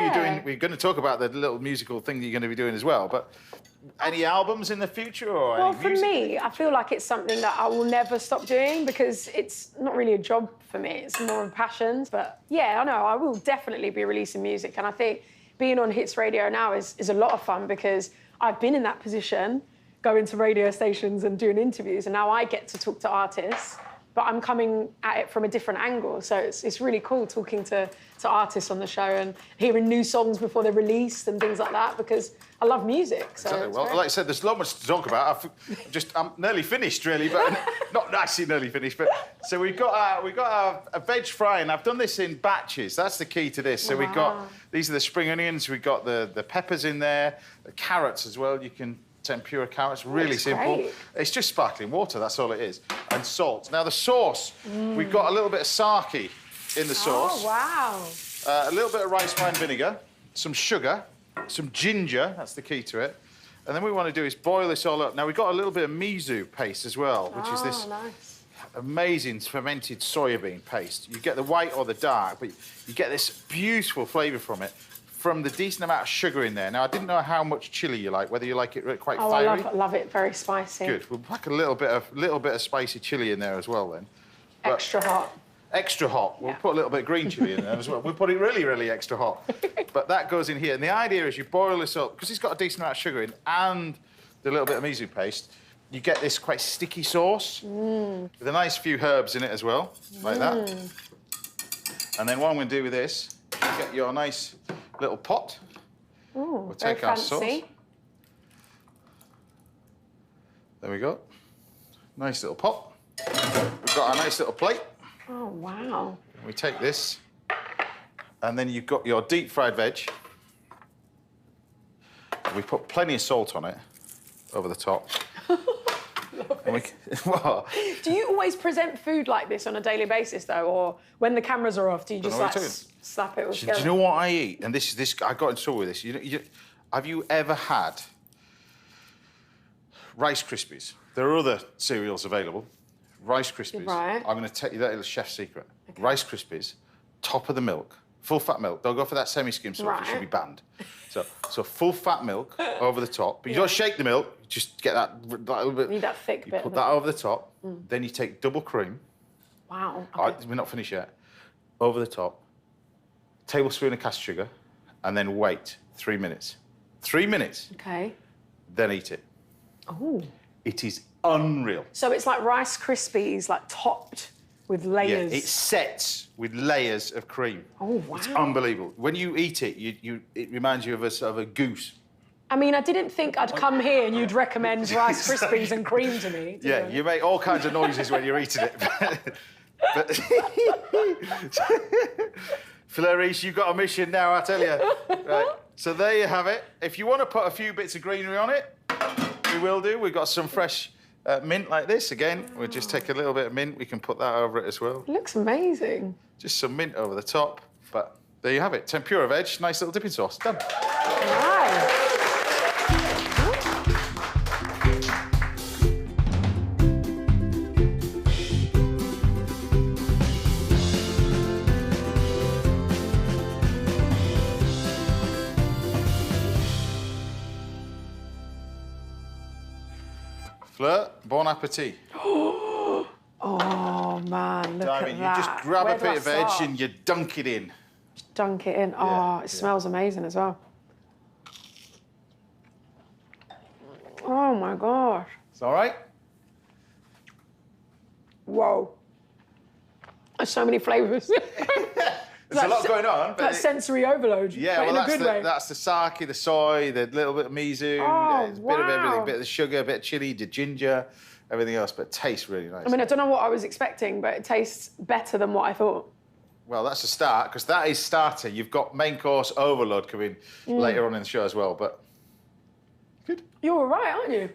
we're going to talk about the little musical thing that you're going to be doing as well, but any albums in the future? Well, for me, I feel like it's something that I will never stop doing because it's not really a job for me. It's more of a passion. But, yeah, I know, I will definitely be releasing music. And I think being on Hits Radio now is a lot of fun because I've been in that position, going to radio stations and doing interviews, and now I get to talk to artists, but I'm coming at it from a different angle. So it's really cool talking to artists on the show and hearing new songs before they're released and things like that because I love music. So exactly. Well, like I said, there's not much to talk about. I'm nearly finished, really, but not actually nearly finished. But so we've got a veg fry, and I've done this in batches. That's the key to this. So we've got these are the spring onions. We've got the peppers in there, the carrots as well. You can tempura carrots, really simple. Great. It's just sparkling water. That's all it is, and salt. Now the sauce, we've got a little bit of sake. in the sauce. Oh, wow. A little bit of rice wine vinegar, some sugar, some ginger, that's the key to it. And then what we want to do is boil this all up. Now, we've got a little bit of miso paste as well, which is this nice. amazing fermented soybean paste. You get the white or the dark, but you get this beautiful flavour from it, from the decent amount of sugar in there. Now, I didn't know how much chilli you like, whether you like it quite fiery. I love it very spicy. Good. We'll pack a little bit of spicy chilli in there as well then. Extra hot. Extra hot. We'll put a little bit of green chilli in there as well. We'll put it really, really extra hot. But that goes in here. And the idea is you boil this up, because it's got a decent amount of sugar in, and the little bit of miso paste, you get this quite sticky sauce with a nice few herbs in it as well, like that. And then what I'm going to do with this, you get your nice little pot. Ooh, We'll take our sauce. fancy. There we go. Nice little pot. We've got our nice little plate. Oh, wow. We take this, and then you've got your deep-fried veg. We put plenty of salt on it over the top. What? Do you always present food like this on a daily basis, though, or when the cameras are off, do you just like slap it all Do together? you know what I eat? And this I got in trouble with this. Have you ever had Rice Krispies? There are other cereals available. Rice Krispies. Right. I'm going to tell you that little chef's secret. Okay. Rice Krispies, top of the milk, full fat milk. Don't go for that semi-skim stuff. It should be banned. So full fat milk over the top. But you don't shake the milk. You just get that little bit. You need that thick bit. Put that over the top. Then you take double cream. Wow. Okay. We're not finished yet. Over the top. Tablespoon of caster sugar, and then wait 3 minutes. 3 minutes. Okay. Then eat it. Oh. It is unreal. So it's like Rice Krispies, like topped with layers. Yeah, it sets with layers of cream. Oh, wow. It's unbelievable. When you eat it, it reminds you of a goose. I mean, I didn't think I'd come here and you'd recommend Rice Krispies and cream to me. Yeah, you make all kinds of noises when you're eating it. But Fleur East, you've got a mission now, I tell you. Right, so there you have it. If you want to put a few bits of greenery on it, we will do. We've got some fresh mint like this. Again, we'll just take a little bit of mint. We can put that over it as well. It looks amazing. Just some mint over the top. But there you have it. Tempura veg, nice little dipping sauce. Done. Nice. Fleur, bon appetit. Oh, man, look at You that. just grab Where a do I bit of veg start? and you dunk it in. Dunk it in. Oh, it smells amazing as well. Oh, my gosh. It's all right? Whoa. There's so many flavours. There's a lot going on. But That's sensory overload. yeah, but well, in a good way. that's the sake, the soy, the little bit of miso, Oh, a bit of everything, wow. a bit of the sugar, a bit of chili, the ginger, everything else, but it tastes really nice. I mean, I don't know what I was expecting, but it tastes better than what I thought. Well, that's a start, because that is starter. You've got main course overload coming later on in the show as well, but good. You're all right, aren't you?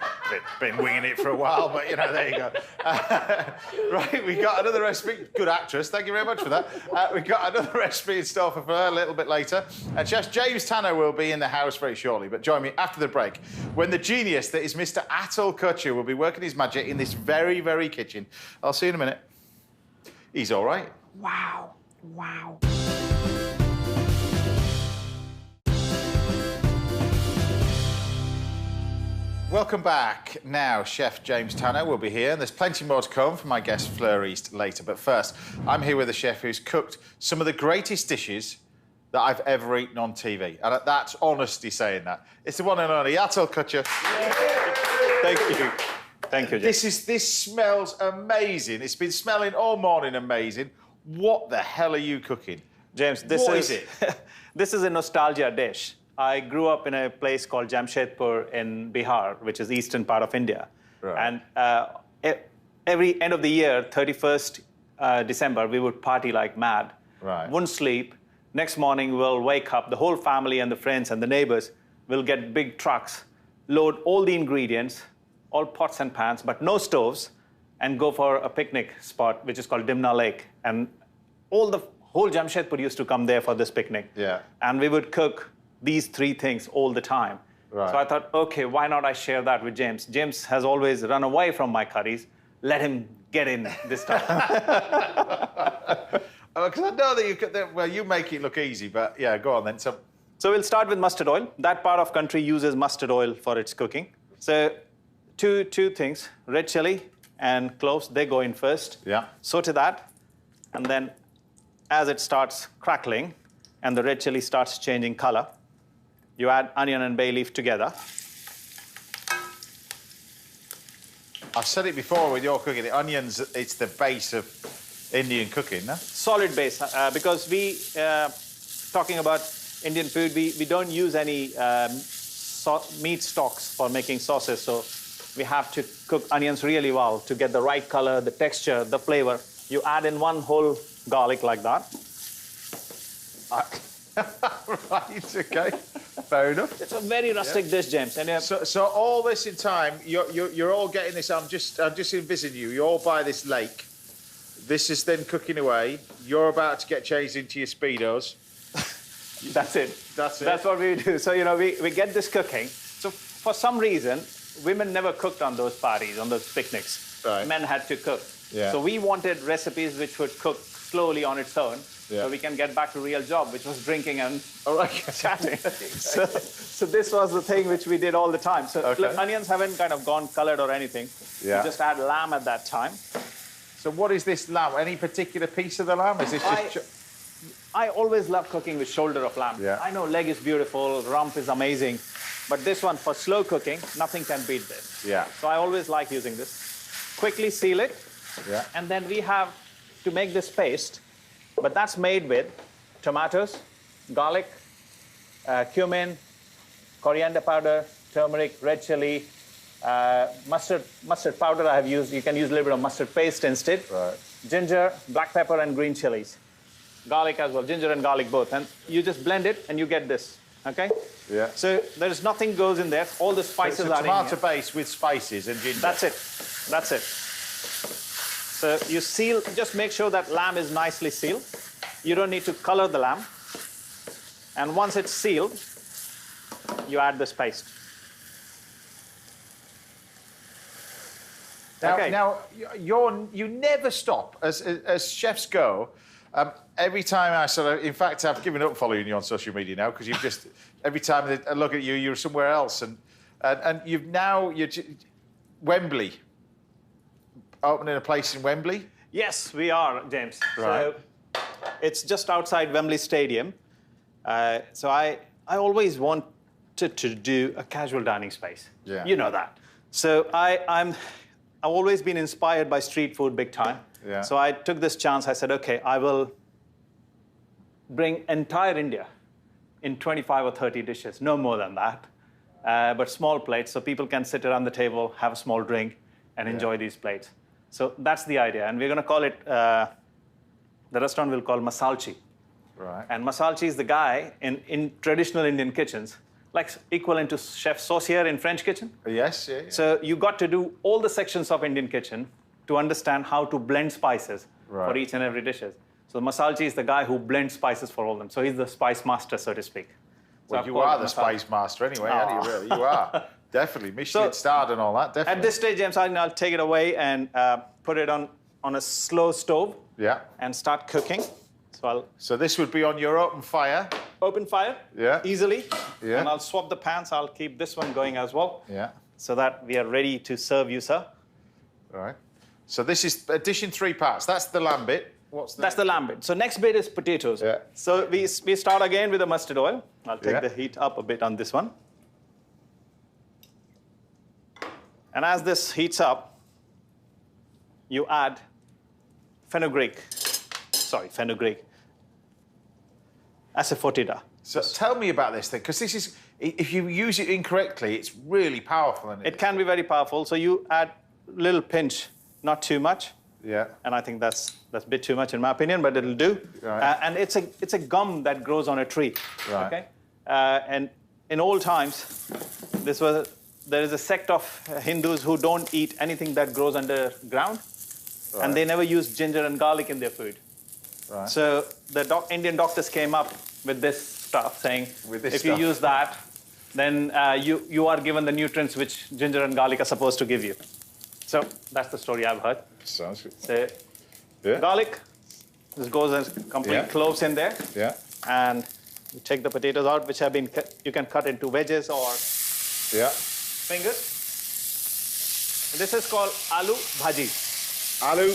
I've been winging it for a while, but, you know, there you go. Right, we got another recipe. Good actress, thank you very much for that. We've got another recipe in store for her a little bit later. And Chef James Tanner will be in the house very shortly, but join me after the break when the genius that is Mr. Atul Kochhar will be working his magic in this very, very kitchen. I'll see you in a minute. He's all right. Wow. Wow. Welcome back. Now, Chef James Tanner will be here, and there's plenty more to come from my guest Fleur East later. But first, I'm here with a chef who's cooked some of the greatest dishes that I've ever eaten on TV. And that's honesty saying that. It's the one and only Atul Kochhar. Thank you. Thank you, James. This smells amazing. It's been smelling all morning amazing. What the hell are you cooking? James, this What is is this is a nostalgia dish. I grew up in a place called Jamshedpur in Bihar, which is eastern part of India. Right. And every end of the year, 31st December, we would party like mad. Right. Wouldn't sleep. Next morning, we'll wake up, the whole family and the friends and the neighbors will get big trucks, load all the ingredients, all pots and pans, but no stoves, and go for a picnic spot, which is called Dimna Lake. And whole Jamshedpur used to come there for this picnic. Yeah. And we would cook these 3 things all the time. Right. So I thought, okay, why not I share that with James? James has always run away from my curries. Let him get in this time. Because I know that well, you make it look easy, but yeah, go on then. So we'll start with mustard oil. That part of country uses mustard oil for its cooking. So two things, red chili and cloves, they go in first. Yeah. Saute that, and then as it starts crackling and the red chili starts changing color, you add onion and bay leaf together. I've said it before with your cooking, the onions, it's the base of Indian cooking, no? Solid base, because we, talking about Indian food, we don't use any meat stocks for making sauces, so we have to cook onions really well to get the right color, the texture, the flavor. You add in one whole garlic like that. Right, okay, fair enough. It's a very rustic dish, James. And so all this in time, you're all getting this. I'm just envisaging you. You all by this lake. This is then cooking away. You're about to get changed into your Speedos. That's it. That's it. That's what we do. So, you know, we get this cooking. So for some reason, women never cooked on those parties, on those picnics. Right. Men had to cook. Yeah. So we wanted recipes which would cook slowly on its own. Yeah. So we can get back to real job, which was drinking and chatting. Okay. So this was the thing which we did all the time. So Okay. look, onions haven't kind of gone colored or anything. Yeah. You just add lamb at that time. So what is this lamb? Any particular piece of the lamb? Is this just... I always love cooking with shoulder of lamb. Yeah. I know leg is beautiful, rump is amazing, but this one for slow cooking, nothing can beat this. Yeah. So I always like using this. Quickly seal it, Yeah. and then we have to make this paste, but that's made with tomatoes, garlic, cumin, coriander powder, turmeric, red chili, mustard powder I have used. You can use a little bit of mustard paste instead. Right. Ginger, black pepper, and green chilies. Garlic as well, ginger and garlic both. And you just blend it and you get this, okay? Yeah. So there's nothing goes in there. All the spices It's a are in tomato here. base with spices and ginger. That's it. That's it. So you seal, just make sure that lamb is nicely sealed. You don't need to color the lamb. And once it's sealed, you add this paste. Now, Okay. now you never stop as chefs go. Every time I sort of, in fact, I've given up following you on social media now because you've just every time I look at you, you're somewhere else, and you've now Wembley, opening a place in Wembley. Yes, we are, James. Right. So it's just outside Wembley Stadium. So I always wanted to do a casual dining space. Yeah. You know that. So I've always been inspired by street food big time. Yeah. So I took this chance. I said, okay, I will bring entire India in 25 or 30 dishes, no more than that, but small plates so people can sit around the table, have a small drink, and enjoy these plates. So that's the idea. And we're going to call it, the restaurant will call Masalchi. Right. And Masalchi is the guy in traditional Indian kitchens, like equivalent to Chef Saucier in French kitchen. Yes. Yeah. So you got to do all the sections of Indian kitchen to understand how to blend spices for each and every dishes. So Masalchi is the guy who blends spices for all of them. So he's the spice master, so to speak. So Well, you are the spice master anyway, aren't you, really? You are. Definitely. Michelin starred and all that, definitely. At this stage, James, I'll take it away and put it on a slow stove and start cooking. So this would be on your open fire? Open fire, easily. Yeah. And I'll swap the pans. I'll keep this one going as well. Yeah. So that we are ready to serve you, sir. All right. So this is a dish in 3 parts. That's the lamb bit. That's the lamb bit. So next bit is potatoes. Yeah. So we start again with the mustard oil. I'll take the heat up a bit on this one. And as this heats up, you add fenugreek. Asafoetida. So tell me about this thing, because this is, if you use it incorrectly, it's really powerful, isn't it? It can be very powerful. So you add a little pinch, not too much. Yeah. And I think that's a bit too much in my opinion, but it'll do. Right. And it's a gum that grows on a tree. Right. Okay. And in old times, there is a sect of Hindus who don't eat anything that grows underground, and they never use ginger and garlic in their food. Right. So the Indian doctors came up with this stuff, saying if you use that, then you are given the nutrients which ginger and garlic are supposed to give you. So that's the story I've heard. Sounds good. So garlic, this goes as complete cloves in there. Yeah. And you take the potatoes out, which have been cut, you can cut into wedges or fingers. This is called aloo bhaji. Aloo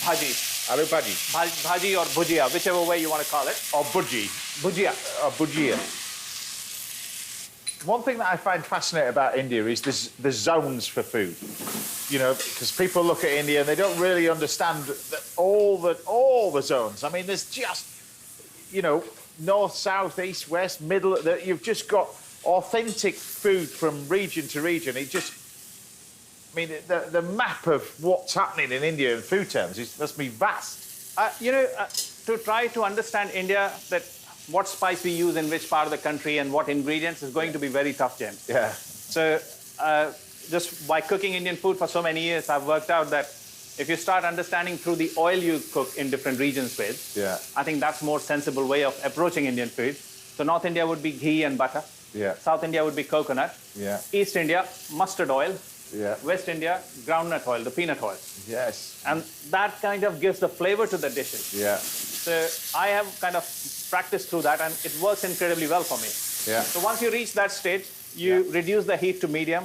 bhaji. Aloo bhaji. Bhaji or bhujia, whichever way you want to call it. Or bhaji. Bhujia. Or bhujia. One thing that I find fascinating about India is there's zones for food. You know, because people look at India and they don't really understand all the zones. I mean, there's just, you know, north, south, east, west, middle. You've just got authentic food from region to region. It just, I mean, the map of what's happening in India in food terms must be vast. You know, to try to understand India, that what spice we use in which part of the country and what ingredients is going to be very tough, James. Yeah. So just by cooking Indian food for so many years, I've worked out that if you start understanding through the oil you cook in different regions with, I think that's a more sensible way of approaching Indian food. So North India would be ghee and butter. Yeah. South India would be coconut. Yeah. East India, mustard oil. Yeah. West India, groundnut oil, the peanut oil. Yes. And that kind of gives the flavor to the dishes. Yeah. So I have kind of practiced through that, and it works incredibly well for me. Yeah. So once you reach that stage, you reduce the heat to medium,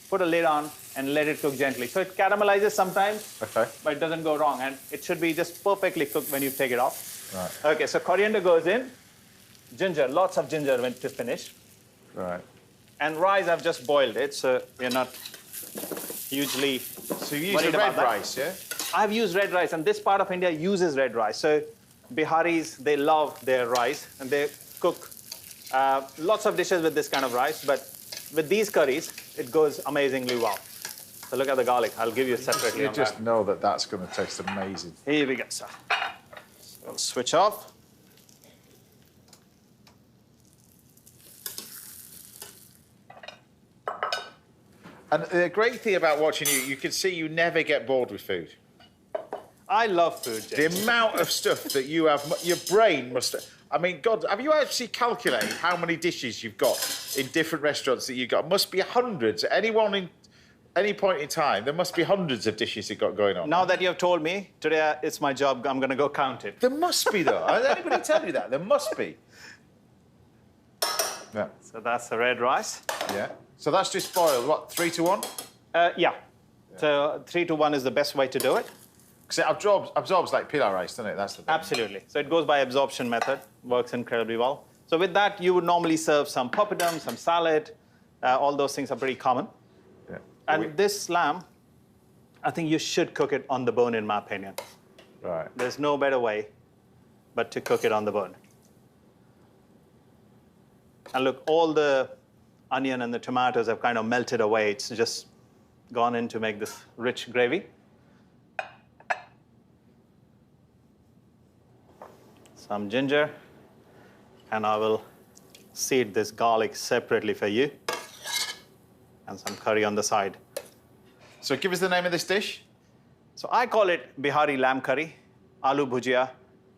put a lid on, and let it cook gently. So it caramelizes sometimes, but it doesn't go wrong. And it should be just perfectly cooked when you take it off. Right. Okay, so coriander goes in. Ginger, lots of ginger when to finish. Right. And rice, I've just boiled it, so we're not hugely So you use the red rice, yeah? I've used red rice, and this part of India uses red rice. So Biharis, they love their rice, and they cook lots of dishes with this kind of rice, but with these curries, it goes amazingly well. So look at the garlic. I'll give you separately. You just know that that's going to taste amazing. Here we go, sir. So we'll switch off. And the great thing about watching you, you can see you never get bored with food. I love food, James. The amount of stuff that you have, your brain must... I mean, God, have you actually calculated how many dishes you've got in different restaurants that you've got? It must be hundreds. Any point in time, there must be hundreds of dishes you've got going on. Now that you have told me, today it's my job, I'm going to go count it. There must be, though. Has anybody tell you that? There must be. Yeah. So that's the red rice. Yeah. So that's just boiled, what, 3 to 1? Yeah. So 3 to 1 is the best way to do it. Because it absorbs like pilau rice, doesn't it? That's the thing. Absolutely. So it goes by absorption method, works incredibly well. So with that, you would normally serve some papadum, some salad. All those things are pretty common. Yeah. And this lamb, I think you should cook it on the bone, in my opinion. Right. There's no better way but to cook it on the bone. And look, all the onion and the tomatoes have kind of melted away. It's just gone in to make this rich gravy. Some ginger, and I will seed this garlic separately for you, and some curry on the side. So give us the name of this dish. So I call it Bihari lamb curry, aloo bhujia,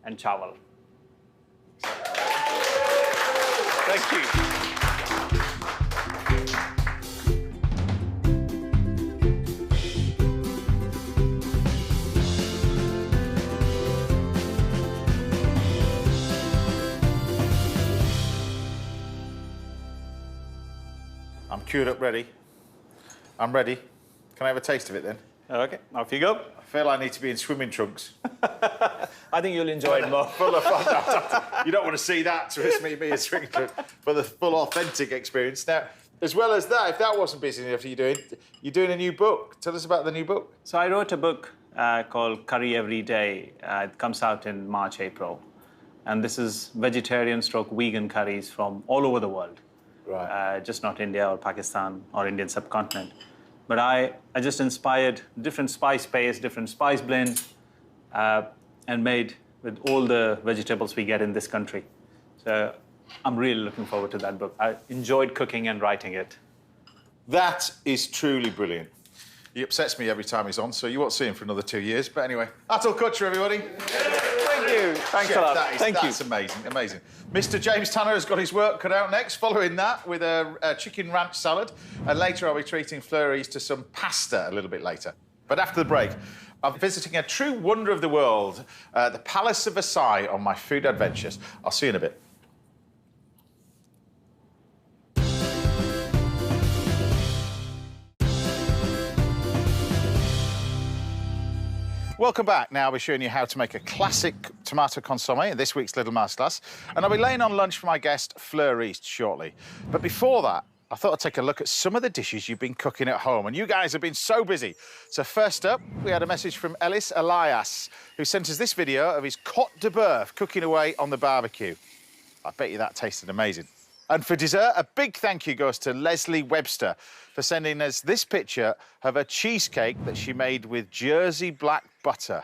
and chawal. Thank you. I'm queued up, ready. I'm ready. Can I have a taste of it then? Okay, off you go. I feel I need to be in swimming trunks. I think you'll enjoy it more. Full of fun. You don't want to see that, to me in swimming trunks, for the full authentic experience. Now, as well as that, if that wasn't busy enough, you're doing a new book. Tell us about the new book. So I wrote a book called Curry Every Day. It comes out in March, April. And this is vegetarian stroke vegan curries from all over the world. Right. Just not India or Pakistan or Indian subcontinent. But I just inspired different spice paste, different spice blends, and made with all the vegetables we get in this country. So I'm really looking forward to that book. I enjoyed cooking and writing it. That is truly brilliant. He upsets me every time he's on, so you won't see him for another 2 years. But anyway, Atul Kochhar, everybody. Thank you. you. Thanks a lot. Thank you. That's amazing, amazing. Mr. James Tanner has got his work cut out next. Following that with a chicken ranch salad. And later I'll be treating Fleur East to some pasta a little bit later. But after the break, I'm visiting a true wonder of the world, the Palace of Versailles, on my food adventures. I'll see you in a bit. Welcome back. Now I'll be showing you how to make a classic tomato consommé in this week's Little Masterclass. And I'll be laying on lunch for my guest, Fleur East, shortly. But before that, I thought I'd take a look at some of the dishes you've been cooking at home. And you guys have been so busy. So first up, we had a message from Ellis Elias, who sent us this video of his Côte de Boeuf cooking away on the barbecue. I bet you that tasted amazing. And for dessert, a big thank you goes to Leslie Webster for sending us this picture of a cheesecake that she made with Jersey black butter.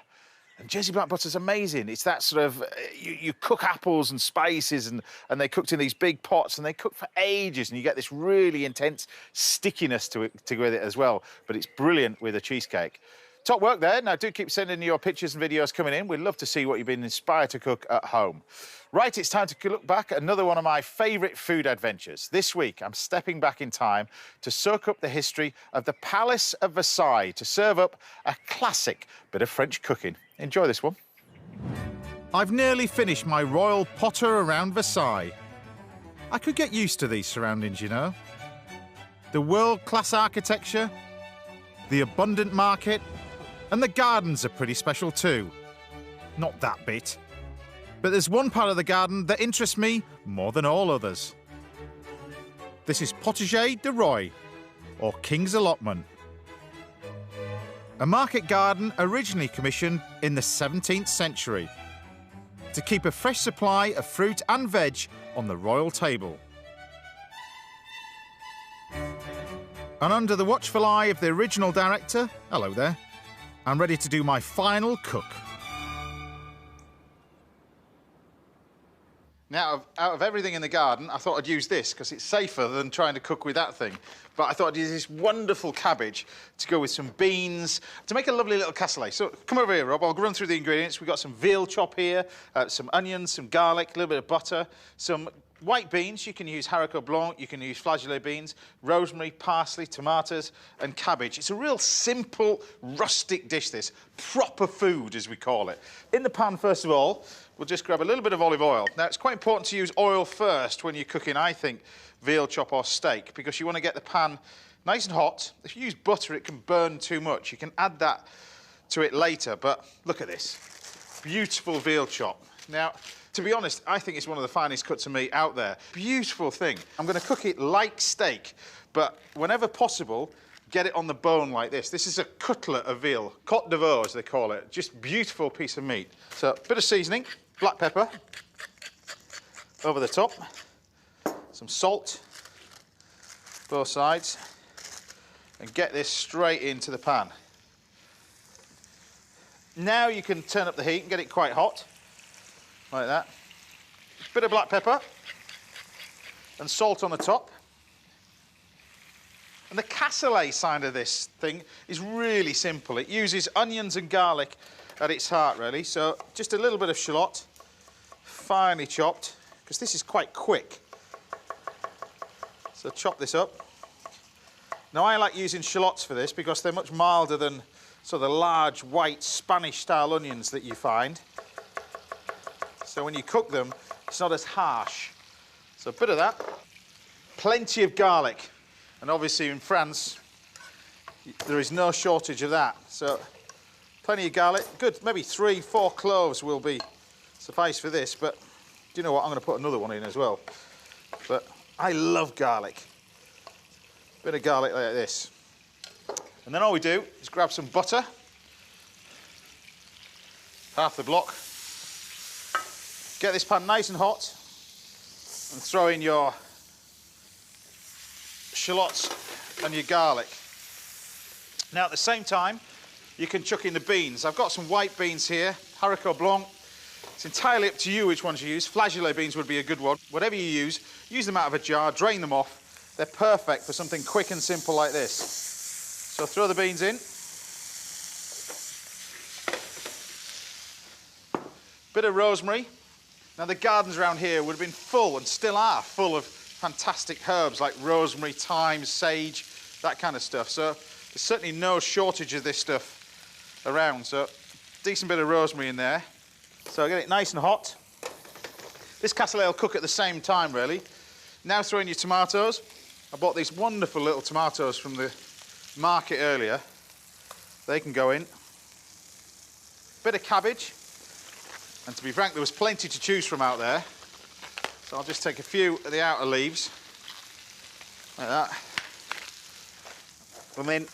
And Jersey black butter's amazing. It's that sort of, you cook apples and spices and they're cooked in these big pots and they cook for ages and you get this really intense stickiness to it with it as well. But it's brilliant with a cheesecake. Top work there. Now, do keep sending your pictures and videos coming in. We'd love to see what you've been inspired to cook at home. Right, it's time to look back at another one of my favourite food adventures. This week, I'm stepping back in time to soak up the history of the Palace of Versailles to serve up a classic bit of French cooking. Enjoy this one. I've nearly finished my royal potter around Versailles. I could get used to these surroundings, you know. The world-class architecture, the abundant market, and the gardens are pretty special too. Not that bit. But there's one part of the garden that interests me more than all others. This is Potager de Roi, or King's Allotment. A market garden originally commissioned in the 17th century to keep a fresh supply of fruit and veg on the royal table. And under the watchful eye of the original director, hello there, I'm ready to do my final cook. Now, out of everything in the garden, I thought I'd use this because it's safer than trying to cook with that thing. But I thought I'd use this wonderful cabbage to go with some beans to make a lovely little cassoulet. So come over here, Rob. I'll run through the ingredients. We've got some veal chop here, some onions, some garlic, a little bit of butter, some white beans. You can use haricot blanc, you can use flageolet beans, rosemary, parsley, tomatoes, and cabbage. It's a real simple, rustic dish, this. Proper food, as we call it. In the pan, first of all, we'll just grab a little bit of olive oil. Now, it's quite important to use oil first when you're cooking, I think, veal chop or steak, because you want to get the pan nice and hot. If you use butter, it can burn too much. You can add that to it later, but look at this. Beautiful veal chop. Now, to be honest, I think it's one of the finest cuts of meat out there. Beautiful thing. I'm going to cook it like steak, but whenever possible, get it on the bone like this. This is a cutlet of veal, Côte de Veau, as they call it. Just beautiful piece of meat. So, a bit of seasoning, black pepper over the top, some salt, both sides, and get this straight into the pan. Now you can turn up the heat and get it quite hot, like that. Bit of black pepper and salt on the top. And the cassoulet side of this thing is really simple. It uses onions and garlic at its heart, really. So just a little bit of shallot, finely chopped, because this is quite quick. So chop this up. Now, I like using shallots for this because they're much milder than sort of the large, white, Spanish-style onions that you find. So when you cook them, it's not as harsh. So a bit of that. Plenty of garlic. And obviously in France, there is no shortage of that. So plenty of garlic. Good, maybe 3-4 cloves will be suffice for this. But do you know what? I'm going to put another one in as well. But I love garlic. Bit of garlic like this. And then all we do is grab some butter. Half the block. Get this pan nice and hot. And throw in your shallots and your garlic. Now, at the same time, you can chuck in the beans. I've got some white beans here, haricot blanc. It's entirely up to you which ones you use. Flageolet beans would be a good one. Whatever you use them out of a jar, drain them off. They're perfect for something quick and simple like this. So throw the beans in. Bit of rosemary. Now, the gardens around here would have been full, and still are, full of fantastic herbs like rosemary, thyme, sage, that kind of stuff. So there's certainly no shortage of this stuff around. So decent bit of rosemary in there. So get it nice and hot. This cassoulet will cook at the same time, really. Now throw in your tomatoes. I bought these wonderful little tomatoes from the market earlier. They can go in. Bit of cabbage. And to be frank, there was plenty to choose from out there. So I'll just take a few of the outer leaves, like that. And then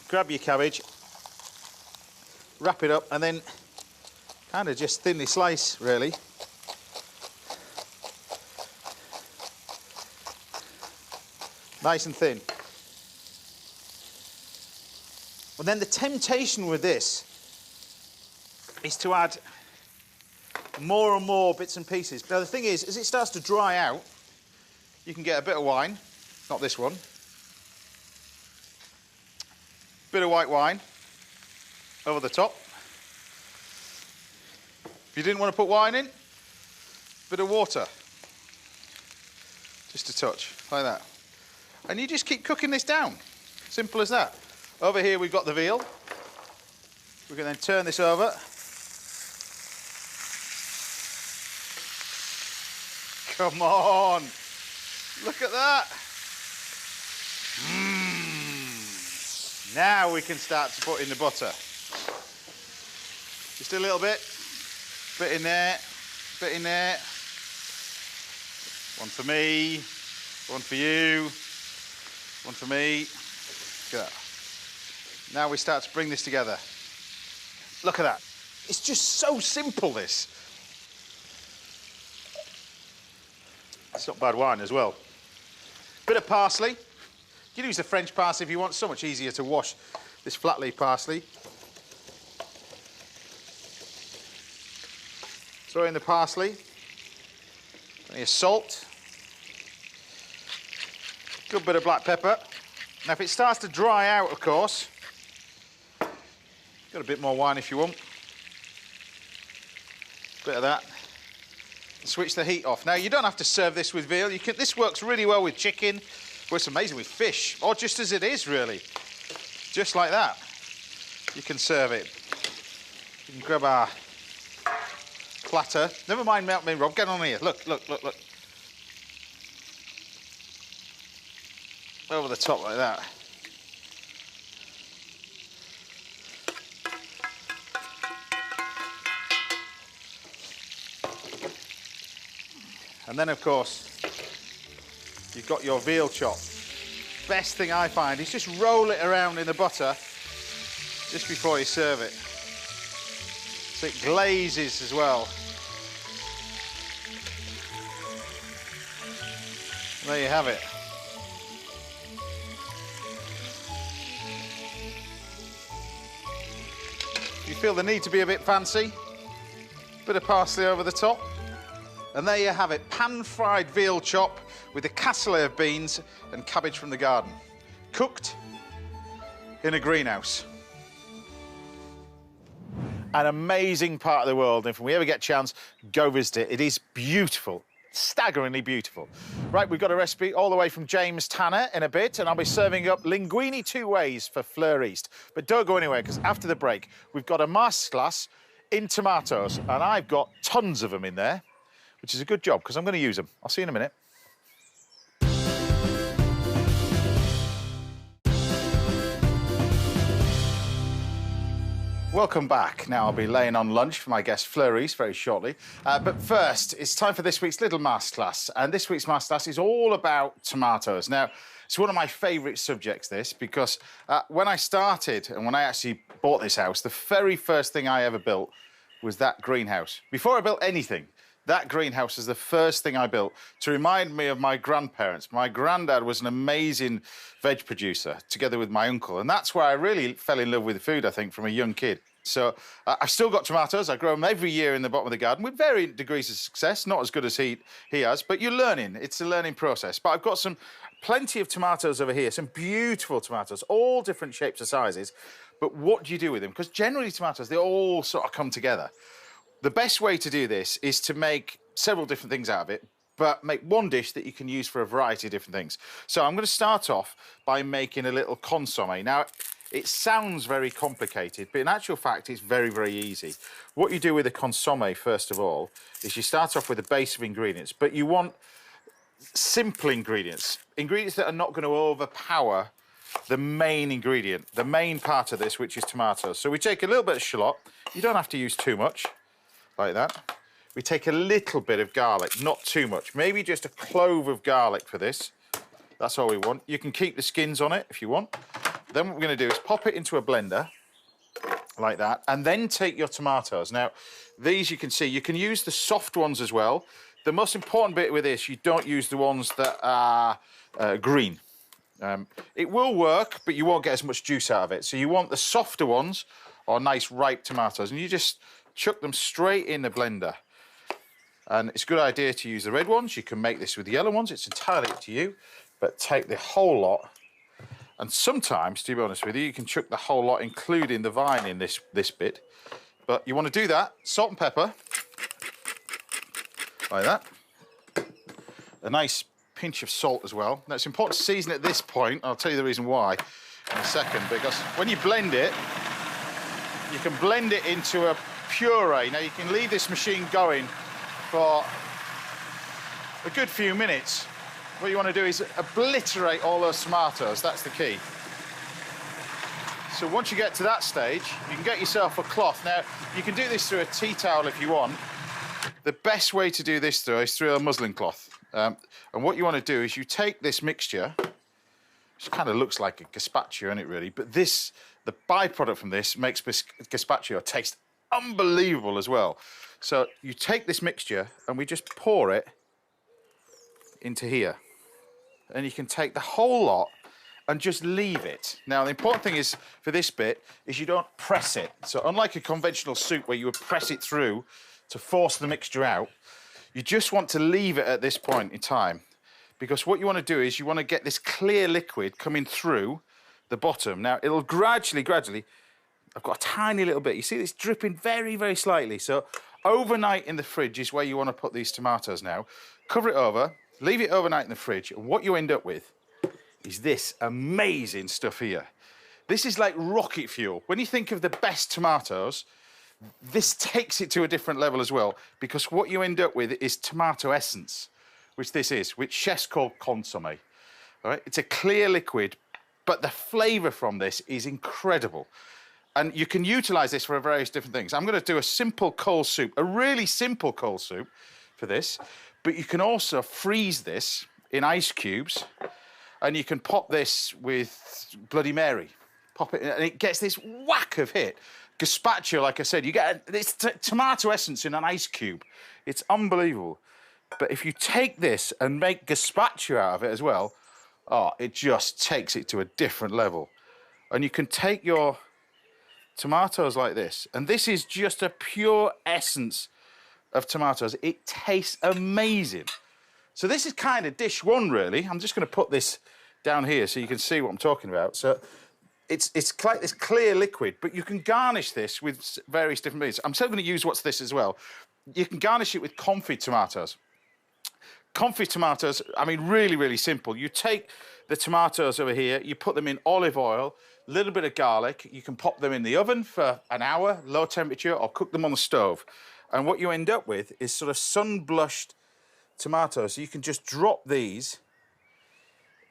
grab your cabbage, wrap it up, and then kind of just thinly slice, really. Nice and thin. And then the temptation with this is to add more and more bits and pieces. Now, the thing is, as it starts to dry out, you can get a bit of wine, not this one, bit of white wine over the top. If you didn't want to put wine in, bit of water, just a touch, like that. And you just keep cooking this down, simple as that. Over here, we've got the veal. We can then turn this over. Come on, look at that. Now we can start to put in the butter. Just a little bit in there, bit in there. One for me, one for you, one for me. Look at that. Now we start to bring this together. Look at that. It's just so simple, this. It's not bad wine as well. Bit of parsley. You can use the French parsley if you want. So much easier to wash this flat leaf parsley. Throw in the parsley. Plenty of salt. Good bit of black pepper. Now, if it starts to dry out, of course, got a bit more wine if you want. Bit of that. Switch the heat off. Now, you don't have to serve this with veal. This works really well with chicken. Well, it's amazing with fish, or just as it is, really. Just like that. You can serve it. You can grab our platter. Never mind melt me, Rob. Get on here. Look, look, look, look. Over the top like that. And then, of course, you've got your veal chop. Best thing I find is just roll it around in the butter just before you serve it. So it glazes as well. And there you have it. You feel the need to be a bit fancy, bit of parsley over the top. And there you have it, pan-fried veal chop with a cassoulet of beans and cabbage from the garden, cooked in a greenhouse. An amazing part of the world. If we ever get a chance, go visit it. It is beautiful, staggeringly beautiful. Right, we've got a recipe all the way from James Tanner in a bit, and I'll be serving up linguine 2 ways for Fleur East. But don't go anywhere, because after the break, we've got a masterclass in tomatoes, and I've got tons of them in there, which is a good job, because I'm going to use them. I'll see you in a minute. Welcome back. Now, I'll be laying on lunch for my guest Fleur East very shortly. But first, it's time for this week's little masterclass. And this week's masterclass is all about tomatoes. Now, it's one of my favourite subjects, this, because when I started and when I actually bought this house, the very first thing I ever built was that greenhouse. Before I built anything, that greenhouse is the first thing I built to remind me of my grandparents. My granddad was an amazing veg producer, together with my uncle. And that's where I really fell in love with food, I think, from a young kid. So I've still got tomatoes. I grow them every year in the bottom of the garden with varying degrees of success, not as good as he has, but you're learning. It's a learning process. But I've got plenty of tomatoes over here, some beautiful tomatoes, all different shapes and sizes. But what do you do with them? Because generally tomatoes, they all sort of come together. The best way to do this is to make several different things out of it, but make one dish that you can use for a variety of different things. So I'm going to start off by making a little consommé. Now, it sounds very complicated, but in actual fact, it's very, very easy. What you do with a consommé, first of all, is you start off with a base of ingredients, but you want simple ingredients, ingredients that are not going to overpower the main ingredient, the main part of this, which is tomatoes. So we take a little bit of shallot. You don't have to use too much, like that. We take a little bit of garlic, not too much, maybe just a clove of garlic for this. That's all we want. You can keep the skins on it if you want. Then what we're going to do is pop it into a blender, like that, and then take your tomatoes. Now, these you can see, you can use the soft ones as well. The most important bit with this, you don't use the ones that are green. It will work, but you won't get as much juice out of it. So you want the softer ones, or nice ripe tomatoes, and you just chuck them straight in the blender. And it's a good idea to use the red ones. You can make this with the yellow ones. It's entirely up to you. But take the whole lot. And sometimes, to be honest with you, you can chuck the whole lot, including the vine in this bit. But you want to do that. Salt and pepper. Like that. A nice pinch of salt as well. Now, it's important to season at this point. I'll tell you the reason why in a second. Because when you blend it, you can blend it into a puree. Now, you can leave this machine going for a good few minutes. What you want to do is obliterate all those tomatoes. That's the key. So once you get to that stage, you can get yourself a cloth. Now, you can do this through a tea towel if you want. The best way to do this though is through a muslin cloth. And what you want to do is you take this mixture, which kind of looks like a gazpacho, isn't it really? But this, the byproduct from this makes gazpacho taste unbelievable as well. So you take this mixture and we just pour it into here. And you can take the whole lot and just leave it. Now, the important thing is, for this bit, is you don't press it. So unlike a conventional soup where you would press it through to force the mixture out, you just want to leave it at this point in time. Because what you want to do is you want to get this clear liquid coming through the bottom. Now, it'll gradually, I've got a tiny little bit. You see this dripping very, very slightly. So overnight in the fridge is where you want to put these tomatoes now. Cover it over, leave it overnight in the fridge, and what you end up with is this amazing stuff here. This is like rocket fuel. When you think of the best tomatoes, this takes it to a different level as well, because what you end up with is tomato essence, which this is, which chefs call consommé. All right? It's a clear liquid, but the flavour from this is incredible. And you can utilise this for various different things. I'm going to do a simple cold soup, a really simple cold soup for this, but you can also freeze this in ice cubes, and you can pop this with Bloody Mary. Pop it, and it gets this whack of hit. Gazpacho, like I said, you get this tomato essence in an ice cube. It's unbelievable. But if you take this and make gazpacho out of it as well, oh, it just takes it to a different level. And you can take your tomatoes like this, and this is just a pure essence of tomatoes. It tastes amazing. So this is kind of dish one, really. I'm just going to put this down here so you can see what I'm talking about. So it's like this clear liquid, but you can garnish this with various different meats. I'm still going to use what's this as well. You can garnish it with confit tomatoes. Confit tomatoes, I mean, really, really simple. You take the tomatoes over here, you put them in olive oil, a little bit of garlic. You can pop them in the oven for an hour, low temperature, or cook them on the stove. And what you end up with is sort of sun-blushed tomatoes. So you can just drop these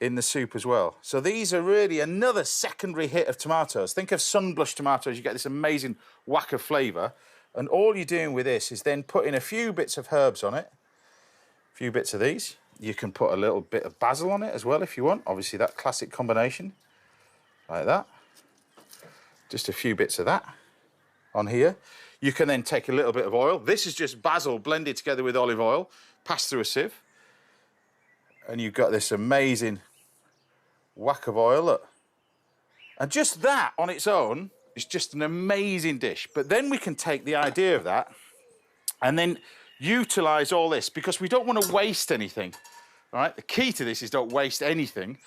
in the soup as well. So these are really another secondary hit of tomatoes. Think of sun-blushed tomatoes, you get this amazing whack of flavour. And all you're doing with this is then putting a few bits of herbs on it, a few bits of these. You can put a little bit of basil on it as well if you want. Obviously that classic combination, like that. Just a few bits of that on here. You can then take a little bit of oil. This is just basil blended together with olive oil, passed through a sieve. And you've got this amazing whack of oil, look. And just that on its own is just an amazing dish. But then we can take the idea of that and then utilise all this, because we don't want to waste anything, all right? The key to this is don't waste anything.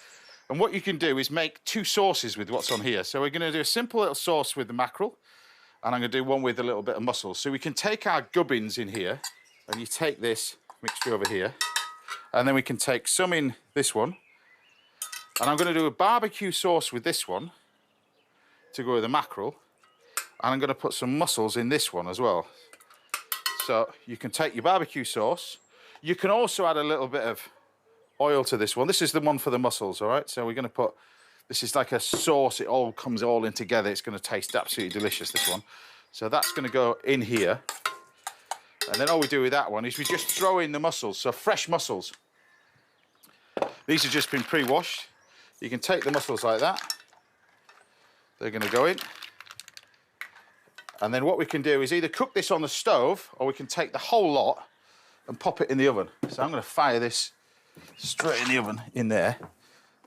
And what you can do is make two sauces with what's on here. So we're going to do a simple little sauce with the mackerel. and I'm going to do one with a little bit of mussels. So we can take our gubbins in here, and you take this mixture over here, and then we can take some in this one, and I'm going to do a barbecue sauce with this one to go with the mackerel, and I'm going to put some mussels in this one as well. So you can take your barbecue sauce. You can also add a little bit of oil to this one. This is the one for the mussels, all right? So we're going to put, this is like a sauce. It all comes all in together. It's going to taste absolutely delicious, this one. So that's going to go in here. And then all we do with that one is we just throw in the mussels. So fresh mussels. These have just been pre-washed. You can take the mussels like that. They're going to go in. And then what we can do is either cook this on the stove, or we can take the whole lot and pop it in the oven. So I'm going to fire this straight in the oven in there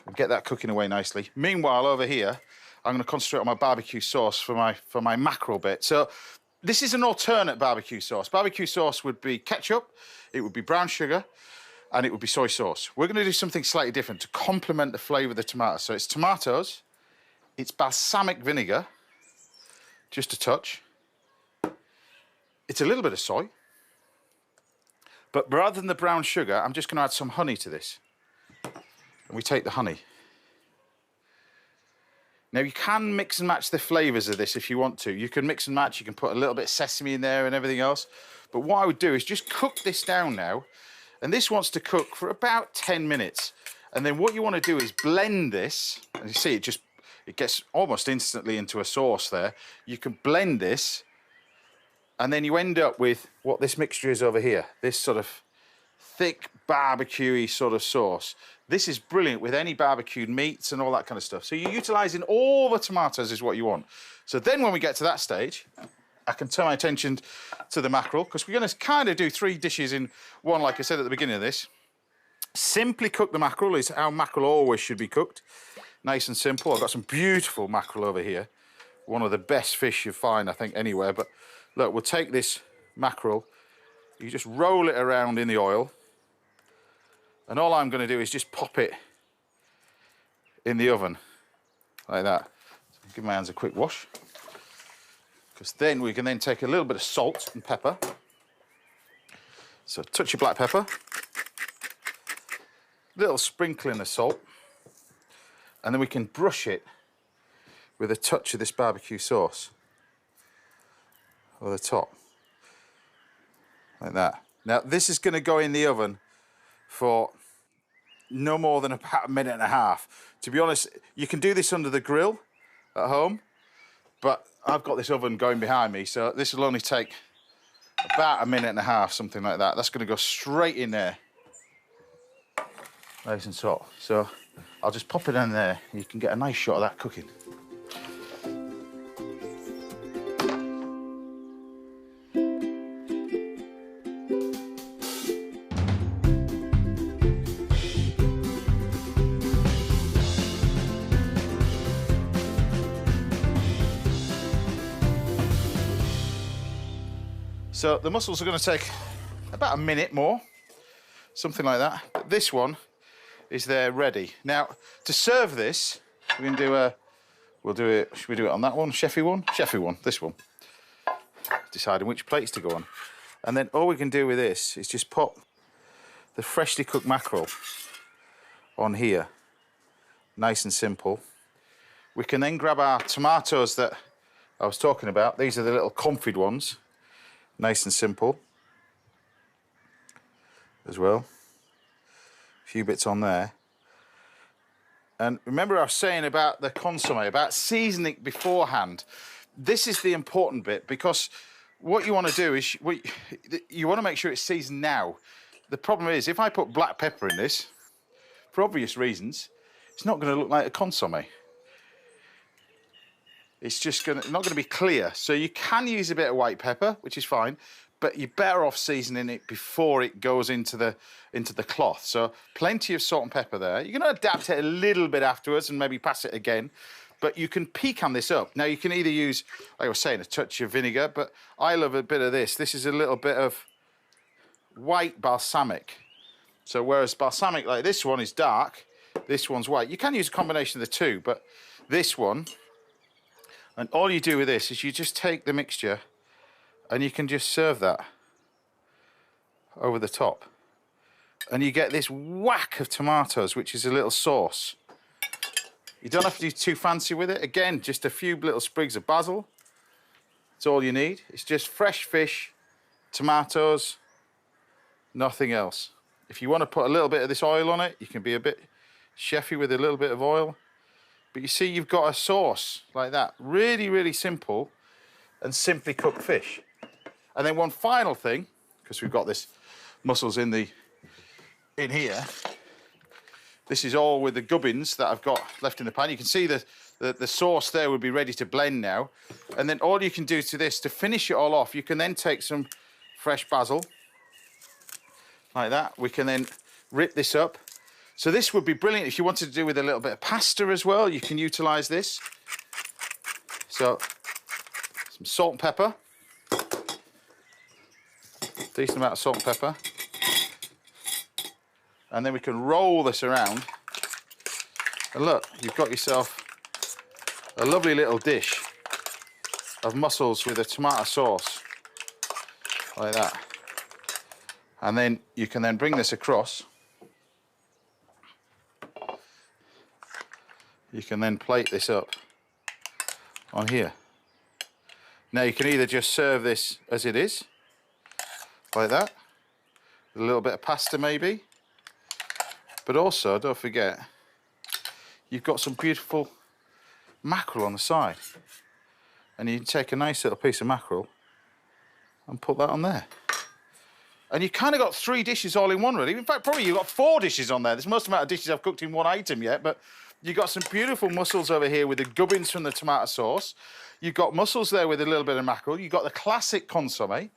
and get that cooking away nicely. Meanwhile, over here, I'm going to concentrate on my barbecue sauce for my mackerel bit. So this is an alternate barbecue sauce. Barbecue sauce would be ketchup, it would be brown sugar, and it would be soy sauce. We're going to do something slightly different to complement the flavour of the tomatoes. So it's tomatoes, it's balsamic vinegar, just a touch. It's a little bit of soy. But rather than the brown sugar, I'm just going to add some honey to this. And we take the honey. Now, you can mix and match the flavours of this if you want to. You can mix and match. You can put a little bit of sesame in there and everything else. But what I would do is just cook this down now. And this wants to cook for about 10 minutes. And then what you want to do is blend this. And you see, it gets almost instantly into a sauce there. You can blend this. And then you end up with what this mixture is over here. This sort of thick, barbecue-y sort of sauce. This is brilliant with any barbecued meats and all that kind of stuff. So you're utilising all the tomatoes is what you want. So then when we get to that stage, I can turn my attention to the mackerel, because we're going to kind of do 3 dishes in one, like I said at the beginning of this. Simply cook the mackerel is how mackerel always should be cooked. Nice and simple. I've got some beautiful mackerel over here. One of the best fish you find, I think, anywhere. But look, we'll take this mackerel. You just roll it around in the oil. And all I'm going to do is just pop it in the oven, like that. So give my hands a quick wash. Because then we can then take a little bit of salt and pepper. So a touch of black pepper. Little sprinkling of salt. And then we can brush it with a touch of this barbecue sauce over the top, like that. Now, this is going to go in the oven for no more than about 1.5 minutes. To be honest, you can do this under the grill at home, but I've got this oven going behind me, so this will only take about 1.5 minutes, something like that. That's going to go straight in there, nice and hot. So I'll just pop it in there. You can get a nice shot of that cooking. So the mussels are going to take about 1 minute more, something like that. But this one is there ready. Now, to serve this, we can do we'll do it, should we do it on that one? Chefy one? Chefy one, this one. Deciding which plates to go on. And then all we can do with this is just pop the freshly cooked mackerel on here. Nice and simple. We can then grab our tomatoes that I was talking about. These are the little confit ones. Nice and simple as well. A few bits on there. And remember I was saying about the consommé, about seasoning beforehand. This is the important bit, because what you want to do is you want to make sure it's seasoned now. The problem is, if I put black pepper in this, for obvious reasons, it's not going to look like a consommé. It's just not going to be clear. So you can use a bit of white pepper, which is fine, but you're better off seasoning it before it goes into the cloth. So plenty of salt and pepper there. You're going to adapt it a little bit afterwards and maybe pass it again, but you can pecan this up. Now you can either use, like I was saying, a touch of vinegar, but I love a bit of this. This is a little bit of white balsamic. So whereas balsamic like this one is dark, this one's white. You can use a combination of the two, but this one, And all you do with this is you just take the mixture and you can just serve that over the top. And you get this whack of tomatoes, which is a little sauce. You don't have to do too fancy with it. Again, just a few little sprigs of basil. That's all you need. It's just fresh fish, tomatoes, nothing else. If you want to put a little bit of this oil on it, you can be a bit chefy with a little bit of oil. But you see, you've got a sauce like that. Really, really simple and simply cooked fish. And then one final thing, because we've got this mussels in here. This is all with the gubbins that I've got left in the pan. You can see the sauce there would be ready to blend now. And then all you can do to this, to finish it all off, you can then take some fresh basil, like that. We can then rip this up. So this would be brilliant if you wanted to do with a little bit of pasta as well. You can utilise this. So some salt and pepper. Decent amount of salt and pepper. And then we can roll this around. And look, you've got yourself a lovely little dish of mussels with a tomato sauce, like that. And then you can then bring this across. You can then plate this up on here. Now you can either just serve this as it is, like that, with a little bit of pasta maybe. But also, don't forget, you've got some beautiful mackerel on the side. And you can take a nice little piece of mackerel and put that on there. And you kind of got 3 dishes all in one, really. In fact, probably you've got 4 dishes on there. There's the most amount of dishes I've cooked in one item yet, but you've got some beautiful mussels over here with the gubbins from the tomato sauce. You've got mussels there with a little bit of mackerel. You've got the classic consommé.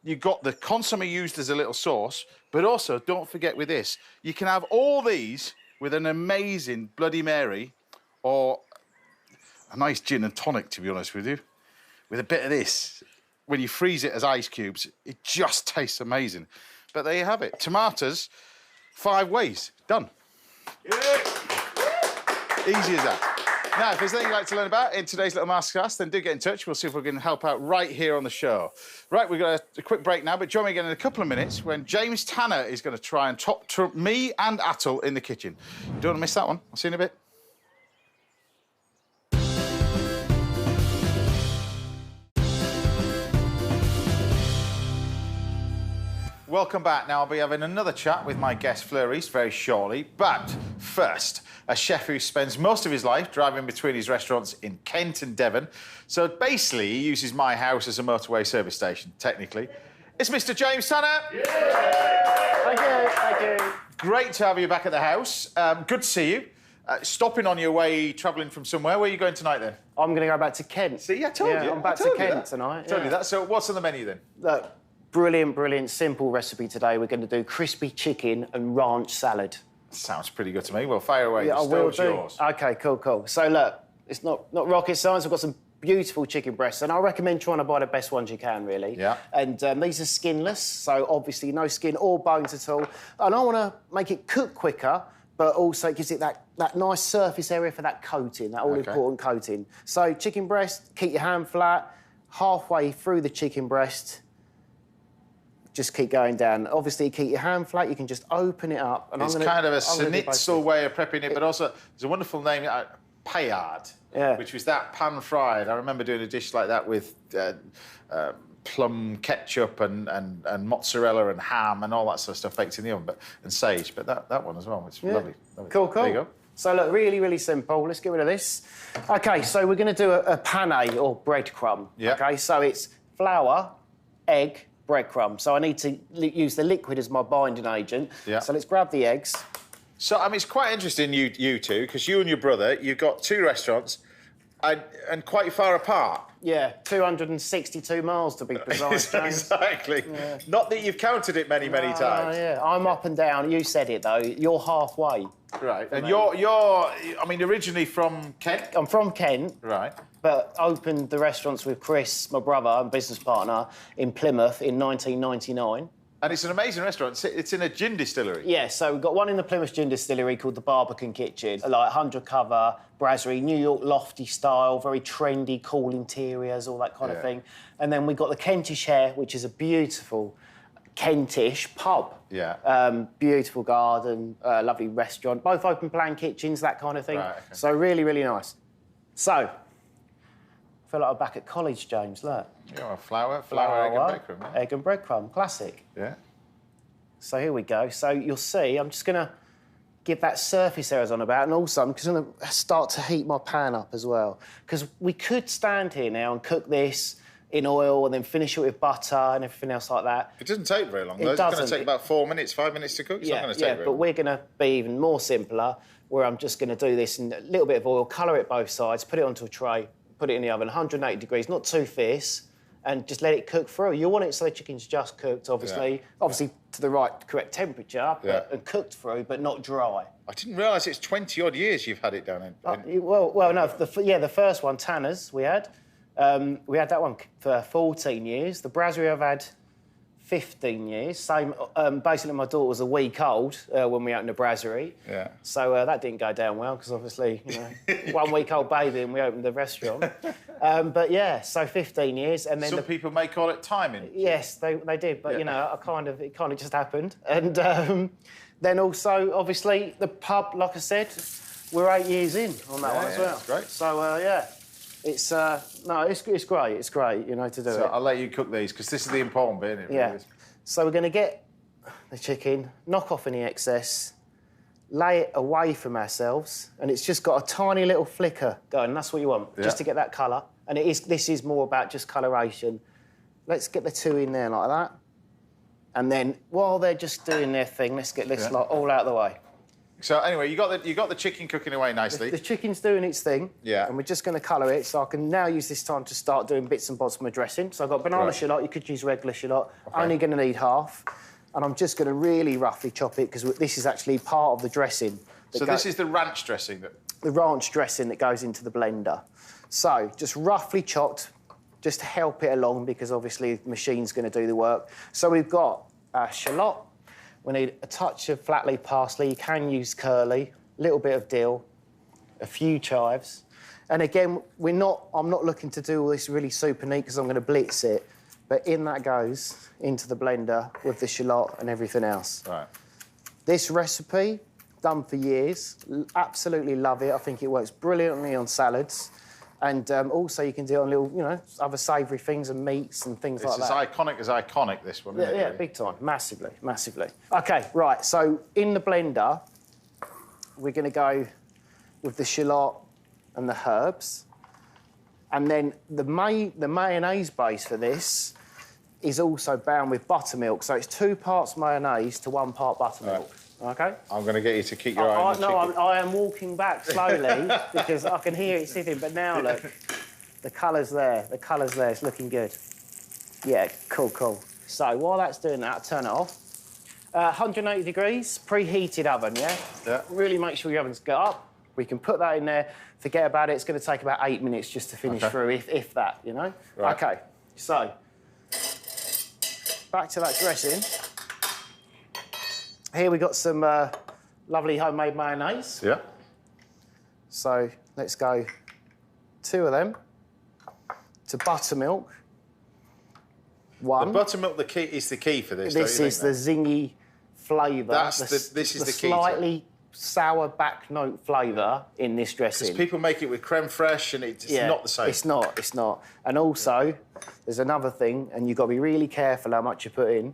You've got the consommé used as a little sauce, but also, don't forget with this, you can have all these with an amazing Bloody Mary or a nice gin and tonic, to be honest with you, with a bit of this. When you freeze it as ice cubes, it just tastes amazing. But there you have it. Tomatoes, 5 ways. Done. Yeah. Easy as that. Now, if there's anything you'd like to learn about in today's little masterclass, then do get in touch. We'll see if we can help out right here on the show. Right, we've got a quick break now, but join me again in a couple of minutes when James Tanner is going to try and top trump me and Atul in the kitchen. You don't want to miss that one. I'll see you in a bit. Welcome back. Now, I'll be having another chat with my guest, Fleur East, very shortly. But first, a chef who spends most of his life driving between his restaurants in Kent and Devon. So basically, he uses my house as a motorway service station, technically. It's Mr. James Tanner. Yeah. Thank you. Great to have you back at the house. Good to see you. Stopping on your way, travelling from somewhere. Where are you going tonight, then? I'm going to go back to Kent. See, I told you. I'm back to Kent tonight. I told you that. So what's on the menu, then? Look, brilliant, simple recipe today. We're going to do crispy chicken and ranch salad. Sounds pretty good to me. Well, fire away. Yeah, the stove's yours. OK, cool. So, look, it's not rocket science. We've got some beautiful chicken breasts, and I recommend trying to buy the best ones you can, really. Yeah. And these are skinless, so obviously no skin or bones at all. And I want to make it cook quicker, but also it gives it that nice surface area for that coating, that all-important coating. So chicken breast, keep your hand flat, halfway through the chicken breast, just keep going down. Obviously, keep your hand flat. You can just open it up. And it's kind of a schnitzel way of prepping it, but also there's a wonderful name, paillard, which was that pan-fried. I remember doing a dish like that with plum ketchup and mozzarella and ham and all that sort of stuff baked in the oven, and sage. But that one as well, it's lovely. Cool. There you go. So, look, really simple. Let's get rid of this. OK, so we're going to do a pane or breadcrumb. Yeah. OK, so it's flour, egg, breadcrumb. So I need to use the liquid as my binding agent. Yeah. So let's grab the eggs. So, I mean, it's quite interesting, you two, because you and your brother, you've got 2 restaurants and quite far apart. Yeah, 262 miles to be precise, James. Exactly. Yeah. Not that you've counted it many times. Yeah, I'm up and down. You said it, though. You're halfway. Right. And you're, I mean, originally from Kent? I'm from Kent. Right. But opened the restaurants with Chris, my brother and business partner, in Plymouth in 1999. And it's an amazing restaurant. It's in a gin distillery. Yeah, so we've got one in the Plymouth Gin Distillery called the Barbican Kitchen. Like 100 cover, brasserie, New York lofty style, very trendy, cool interiors, all that kind of thing. And then we've got the Kentish Hare, which is a beautiful Kentish pub. Yeah. Beautiful garden, lovely restaurant, both open plan kitchens, that kind of thing. Right, okay. So really, really nice. So, I feel like I'm back at college, James, look. Yeah, flour, egg and breadcrumb. Yeah. Egg and breadcrumb, classic. Yeah. So here we go. So you'll see, I'm just going to give that surface area I was on about, and also I'm just going to start to heat my pan up as well. Because we could stand here now and cook this in oil and then finish it with butter and everything else like that. It doesn't take very long, though. It's going to take about 4 minutes, 5 minutes to cook. It's not going to take very but long. we're going to be even more simpler, where I'm just going to do this in a little bit of oil, colour it both sides, put it onto a tray, put it in the oven, 180 degrees, not too fierce, and just let it cook through. You want it so the chicken's just cooked, obviously. Yeah. Obviously to the right, correct temperature, and cooked through, but not dry. I didn't realise it's 20-odd years you've had it down in... No, the first one, Tanner's, we had that one for 14 years. The brasserie I've had 15 years. Same, basically my daughter was a week old when we opened the brasserie. Yeah. So that didn't go down well, because obviously, 1 week old baby and we opened the restaurant. But yeah, so 15 years. And then Some people may call it timing. Yes, they did, but it kind of just happened. And then also, obviously, the pub, like I said, we're 8 years in on that one as well. That's great. So it's it's great. It's great, to do it. So I'll let you cook these, because this is the important bit, isn't it? Yeah. Really? So we're going to get the chicken, knock off any excess, lay it away from ourselves, and it's just got a tiny little flicker going. That's what you want, just to get that colour. And this is more about just coloration. Let's get the two in there like that. And then while they're just doing their thing, let's get this all out of the way. So anyway, you got the chicken cooking away nicely. The chicken's doing its thing. Yeah. And we're just going to colour it, so I can now use this time to start doing bits and bobs of my dressing. So I've got banana shallot. You could use regular shallot. Okay. Only going to need half. And I'm just going to really roughly chop it, because this is actually part of the dressing. So this is the ranch dressing? The ranch dressing that goes into the blender. So just roughly chopped, just to help it along, because obviously the machine's going to do the work. So we've got shallot. We need a touch of flat leaf parsley. You can use curly, a little bit of dill, a few chives. And again, I'm not looking to do all this really super neat, because I'm going to blitz it. But in that goes into the blender with the shallot and everything else. Right. This recipe, done for years, absolutely love it. I think it works brilliantly on salads. And also you can do it on little, other savoury things and meats and things like that. It's as iconic, this one, isn't it? Yeah, big time. Massively, massively. OK, right, so in the blender, we're going to go with the shallot and the herbs. And then the mayonnaise base for this is also bound with buttermilk. So it's 2 parts mayonnaise to 1 part buttermilk. OK? I'm going to get you to keep your eye on the chicken. I am walking back slowly because I can hear it sitting. But now, look, the colour's there. The colour's there. It's looking good. Yeah, cool. So while that's doing that, I'll turn it off. 180 degrees, preheated oven, yeah? Yeah. Really make sure your oven's got up. We can put that in there. Forget about it. It's going to take about 8 minutes just to finish through, if that, Right. OK, so back to that dressing. Here we got some lovely homemade mayonnaise. Yeah. So let's go 2 of them to buttermilk. 1. The buttermilk is the key for this. This is the zingy flavour. This is the key. Slightly sour back note flavour in this dressing. Because people make it with creme fraiche and it's not the same. It's not. And also, there's another thing, and you've got to be really careful how much you put in.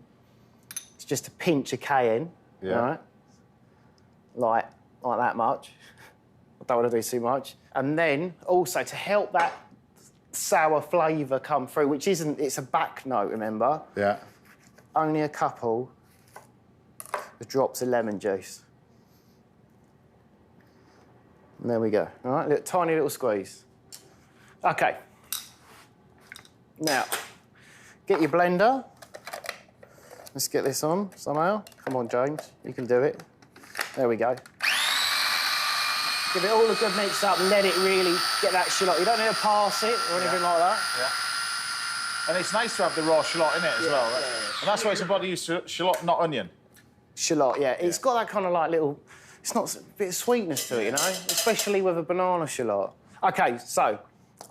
It's just a pinch of cayenne. Yeah. Right? Like that much. I don't want to do too much. And then, also, to help that sour flavour come through, which isn't... It's a back note, remember? Yeah. Only a couple of drops of lemon juice. And there we go. All right, tiny little squeeze. OK. Now, get your blender. Let's get this on somehow. Come on, James, you can do it. There we go. Give it all a good mix up and let it really get that shallot. You don't need to pass it or anything like that. And it's nice to have the raw shallot in it as well. Right? And that's why it's a body use shallot, not onion. Shallot, yeah. It's got that kind of like little... It's not a bit of sweetness to it, you know, especially with a banana shallot. OK, so,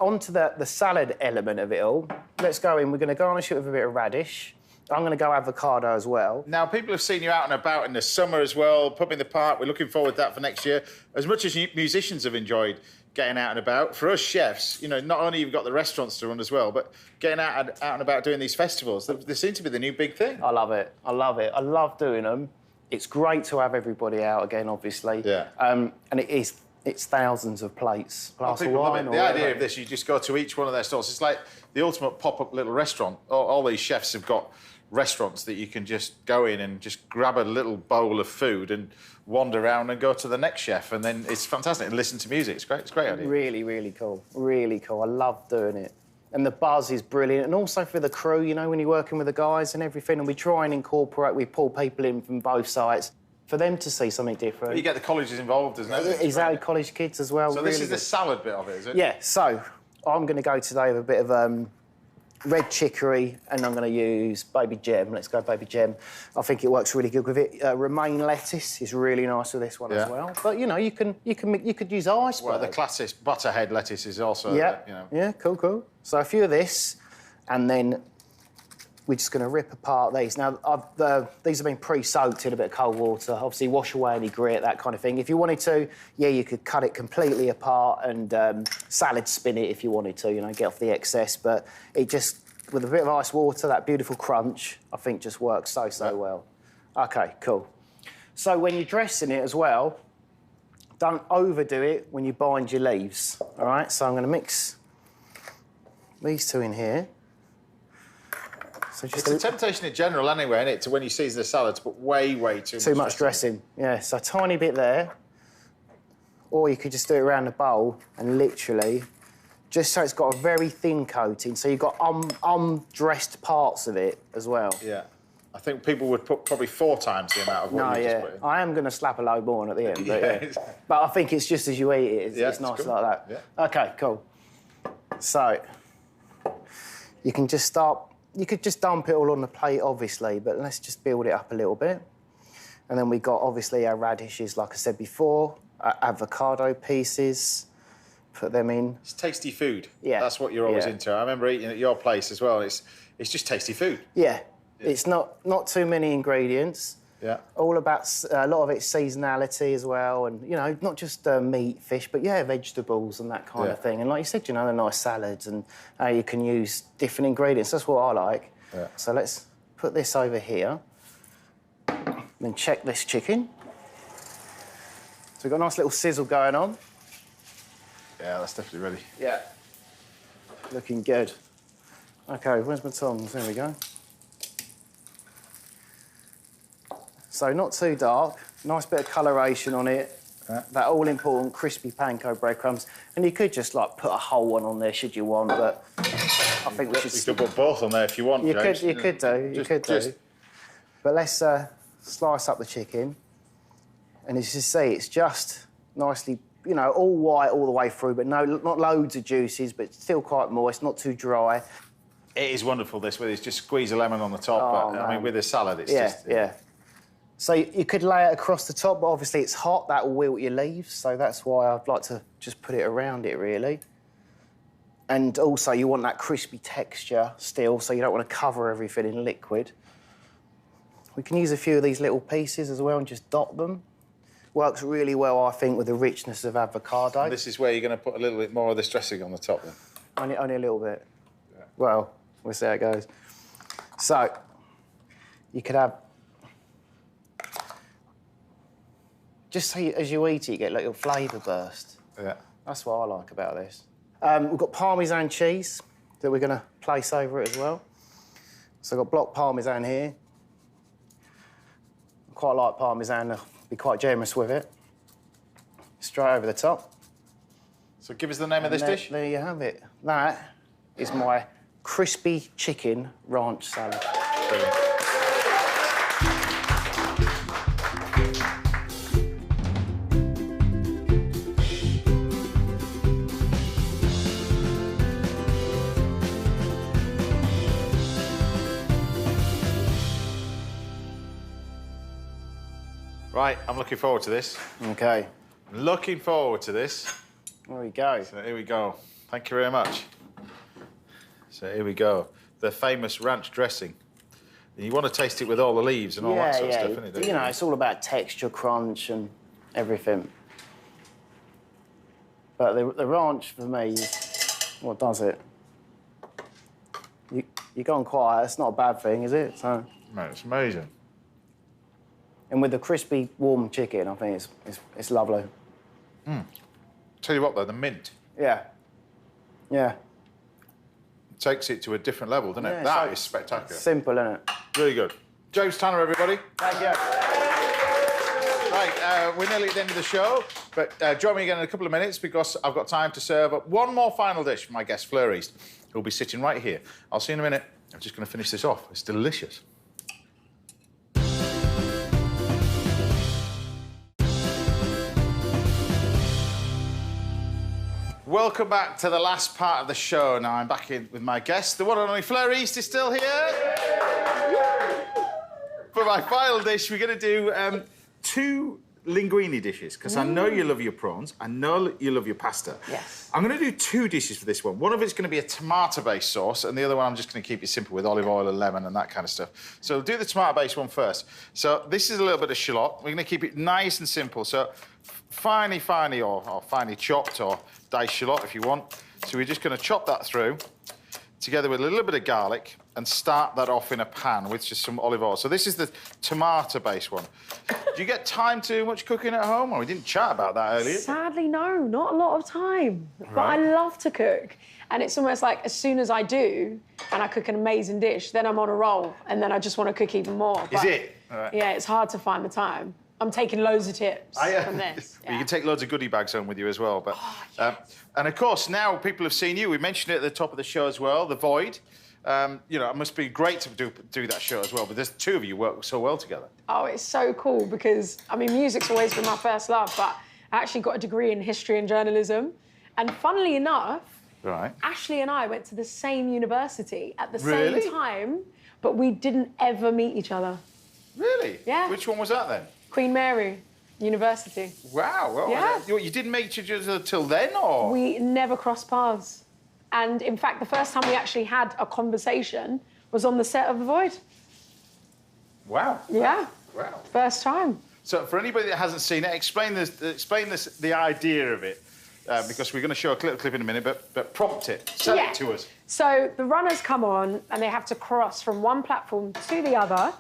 on to the salad element of it all. Let's go in. We're going to garnish it with a bit of radish. I'm going to go avocado as well. Now, people have seen you out and about in the summer as well, pub in the park. We're looking forward to that for next year. As much as musicians have enjoyed getting out and about, for us chefs, you know, not only you've got the restaurants to run as well, but getting out and about doing these festivals, they seem to be the new big thing. I love it. I love it. I love doing them. It's great to have everybody out again, obviously. Yeah. And it's thousands of plates. Well, people love it. The idea of this, you just go to each one of their stores. It's like the ultimate pop-up little restaurant. All these chefs have got restaurants that you can just go in and just grab a little bowl of food and wander around and go to the next chef, and then it's fantastic. And listen to music. It's great. It's a great idea. Really, really cool. Really cool. I love doing it. And the buzz is brilliant. And also for the crew, you know, when you're working with the guys and everything, and we try and incorporate, we pull people in from both sides for them to see something different. You get the colleges involved, isn't it? Exactly, college kids as well. So really this is good. the salad bit of it, is it? Yeah, so I'm going to go today with a bit of red chicory, and I'm going to use baby gem. Let's go baby gem. I think it works really good with it. Romaine lettuce is really nice with this one as well. But you know, you could use iceberg. Well, the classic butterhead lettuce is also. Yeah, you know. Yeah, cool. So a few of this, and then we're just going to rip apart these. Now, these have been pre-soaked in a bit of cold water. Obviously, wash away any grit, that kind of thing. If you wanted to, yeah, you could cut it completely apart and salad spin it if you wanted to, you know, get off the excess. But it just, with a bit of ice water, that beautiful crunch, I think just works so well. OK, cool. So when you're dressing it as well, don't overdo it when you bind your leaves, all right? So I'm going to mix these two in here. So just it's a temptation in general anyway, isn't it, to when you season the salad to put way too much dressing. Yeah, so a tiny bit there. Or you could just do it around the bowl and literally, just so it's got a very thin coating, so you've got undressed parts of it as well. Yeah. I think people would put probably 4 times the amount of what you just put in. I am going to slap a load more on at the end, but, but I think it's just as you eat it, it's nice cool. Like that. Yeah. OK, cool. So, you can just start... You could just dump it all on the plate, obviously, but let's just build it up a little bit. And then we've got, obviously, our radishes, like I said before, our avocado pieces, put them in. It's tasty food. Yeah. That's what you're always into. I remember eating at your place as well. It's just tasty food. Yeah. It's not too many ingredients. Yeah. All about, a lot of it's seasonality as well, and, you know, not just meat, fish, but, yeah, vegetables and that kind of thing. And like you said, you know, the nice salads and how you can use different ingredients. That's what I like. Yeah. So let's put this over here. Then check this chicken. So we've got a nice little sizzle going on. Yeah, that's definitely ready. Yeah. Looking good. OK, where's my tongs? There we go. So not too dark, nice bit of coloration on it, that all-important crispy panko breadcrumbs. And you could just, like, put a whole one on there should you want, but I think we should... You could put both on there if you want, You could do. But let's slice up the chicken. And as you see, it's just nicely, you know, all white all the way through, but not loads of juices, but still quite moist, not too dry. It is wonderful, this, where it's just squeeze a lemon on the top. I mean, with the salad, it's just... Yeah. So you could lay it across the top, but obviously it's hot, that will wilt your leaves, so that's why I'd like to just put it around it, really. And also you want that crispy texture still, so you don't want to cover everything in liquid. We can use a few of these little pieces as well and just dot them. Works really well, I think, with the richness of avocado. And this is where you're going to put a little bit more of this dressing on the top, then? Only a little bit. Yeah. Well, we'll see how it goes. So, you could have... Just so as you eat it, you get a little flavour burst. Yeah. That's what I like about this. We've got Parmesan cheese that we're going to place over it as well. So I've got block Parmesan here. I quite like Parmesan, I'll be quite generous with it. Straight over the top. So give us the name of this dish. There you have it. That is my crispy chicken ranch salad. Brilliant. Right, I'm looking forward to this. Okay. Looking forward to this. There we go. So here we go. Thank you very much. So here we go. The famous ranch dressing. And you want to taste it with all the leaves and all that sort of stuff, isn't it? You know, it's all about texture, crunch, and everything. But the ranch, for me, what does it? You're going quiet. It's not a bad thing, is it? So. Mate, it's amazing. And with the crispy, warm chicken, I think it's lovely. Tell you what, though, the mint Yeah. Yeah. takes it to a different level, doesn't it? That is spectacular. Simple, isn't it? Really good. James Tanner, everybody. Thank you. Right, we're nearly at the end of the show, but join me again in a couple of minutes because I've got time to serve up one more final dish for my guest, Fleur East, who'll be sitting right here. I'll see you in a minute. I'm just going to finish this off. It's delicious. Welcome back to the last part of the show. Now I'm back in with my guest. The one and only Fleur East is still here. For my final dish, we're going to do 2 linguine dishes, because I know you love your prawns. I know you love your pasta. Yes. I'm going to do 2 dishes for this one. One of it's going to be a tomato-based sauce, and the other one I'm just going to keep it simple with olive oil and lemon and that kind of stuff. So we'll do the tomato-based one first. So this is a little bit of shallot. We're going to keep it nice and simple. So finely chopped or diced shallot if you want. So we're just going to chop that through together with a little bit of garlic and start that off in a pan with just some olive oil. So this is the tomato-based one. Do you get time to much cooking at home? Well, we didn't chat about that earlier. Sadly, no, not a lot of time. But Right. I love to cook. And it's almost like as soon as I do, and I cook an amazing dish, then I'm on a roll, and then I just want to cook even more. Is it? All right. Yeah, it's hard to find the time. I'm taking loads of tips from this. You can take loads of goodie bags home with you as well. But and of course, now people have seen you. We mentioned it at the top of the show as well, The Void. You know, it must be great to do that show as well. But there's 2 of you work so well together. Oh, it's so cool because, I mean, music's always been my first love, but I actually got a degree in history and journalism. And funnily enough, Right. Ashley and I went to the same university at the Really? same time, but we didn't ever meet each other. Really? Yeah. Which one was that then? Queen Mary University. Wow. Well, Yeah. you didn't meet each other till then, or? We never crossed paths. And in fact, the first time we actually had a conversation was on the set of The Void. Wow. Yeah. Wow. First time. So for anybody that hasn't seen it, explain the idea of it, because we're going to show a clip in a minute, but prompt it, sell it to us. So the runners come on and they have to cross from one platform to the other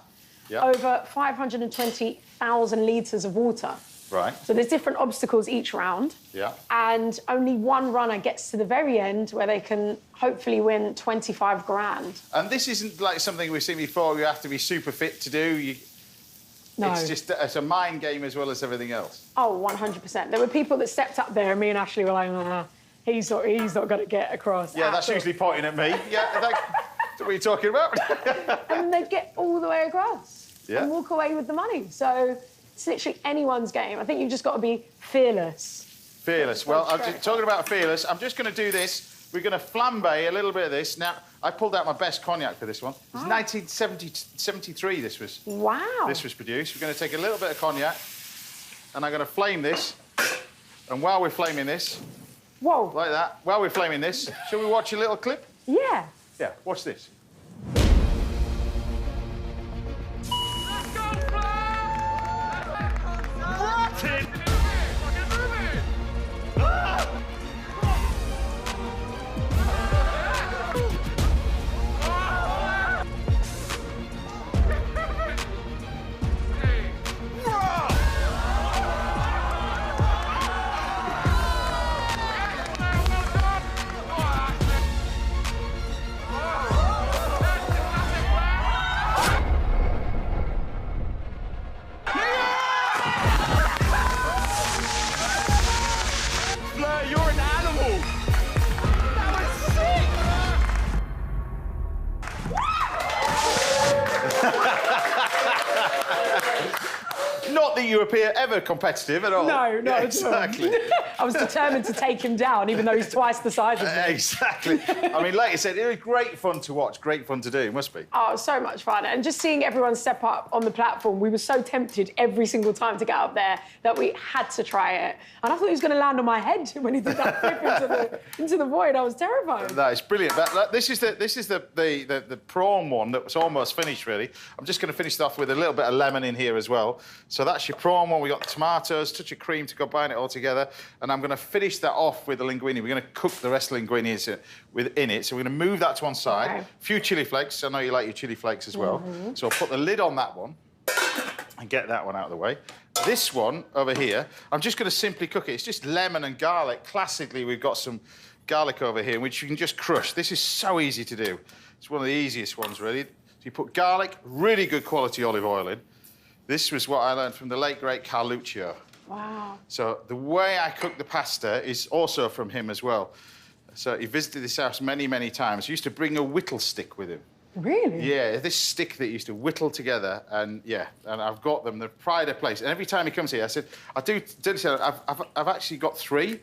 Yeah. over 520,000 litres of water. Right. So there's different obstacles each round. Yeah. And only one runner gets to the very end where they can hopefully win 25 grand. And this isn't like something we've seen before. You have to be super fit to do. No. It's a mind game as well as everything else. Oh, 100%. There were people that stepped up there and me and Ashley were like, nah, he's not going to get across. Yeah, that's usually pointing at me. Yeah, that's what are you talking about? And they get all the way across Yeah. and walk away with the money. So it's literally anyone's game. I think you've just got to be fearless. Fearless. Well, talking about fearless, I'm just going to do this. We're going to flambe a little bit of this. Now, I pulled out my best cognac for this one. It's 1973 this was. Wow. This was produced. We're going to take a little bit of cognac and I'm going to flame this. And while we're flaming this, Whoa. like that, while we're flaming this, shall we watch a little clip? Yeah. Yeah, watch this. that you appear ever competitive at all. No, not exactly. at all. I was determined to take him down, even though he's twice the size of me. Exactly. I mean, like you said, it was great fun to watch, great fun to do, it must be. Oh, so much fun. And just seeing everyone step up on the platform, we were so tempted every single time to get up there that we had to try it. And I thought he was going to land on my head when he did that flip into the void. I was terrified. That is brilliant. This is the prawn one that was almost finished, really. I'm just going to finish it off with a little bit of lemon in here as well. So that's your prawn one. We got tomatoes, touch of cream to combine it all together. And I'm going to finish that off with the linguine. We're going to cook the rest of the linguine within it. So we're going to move that to one side. Okay. A few chili flakes. I know you like your chili flakes as well. So I'll put the lid on that one and get that one out of the way. This one over here, I'm just going to simply cook it. It's just lemon and garlic. Classically, we've got some garlic over here, which you can just crush. This is so easy to do. It's one of the easiest ones, really. So you put garlic, really good quality olive oil in. This was what I learned from the late, great Carluccio. Wow. So the way I cook the pasta is also from him as well. So he visited this house many, many times. He used to bring a whittle stick with him. Really? Yeah, this stick that he used to whittle together, and yeah, and I've got them. The pride of place. And every time he comes here, I said, I've actually got 3,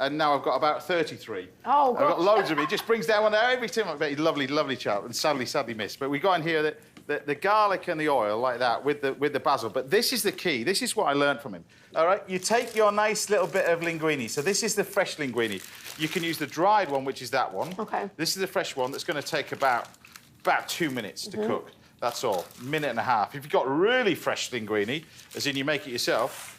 and now I've got about 33. Oh, God. I've got loads of them. He just brings down one there every time. He's lovely, lovely chap, and sadly missed. But we got in here the garlic and the oil like that with the basil. But this is the key. This is what I learned from him. All right, you take your nice little bit of linguine. So this is the fresh linguine. You can use the dried one, which is that one. Okay. This is the fresh one that's going to take about 2 minutes to cook. That's all, 1.5 minutes. If you've got really fresh linguine, as in you make it yourself,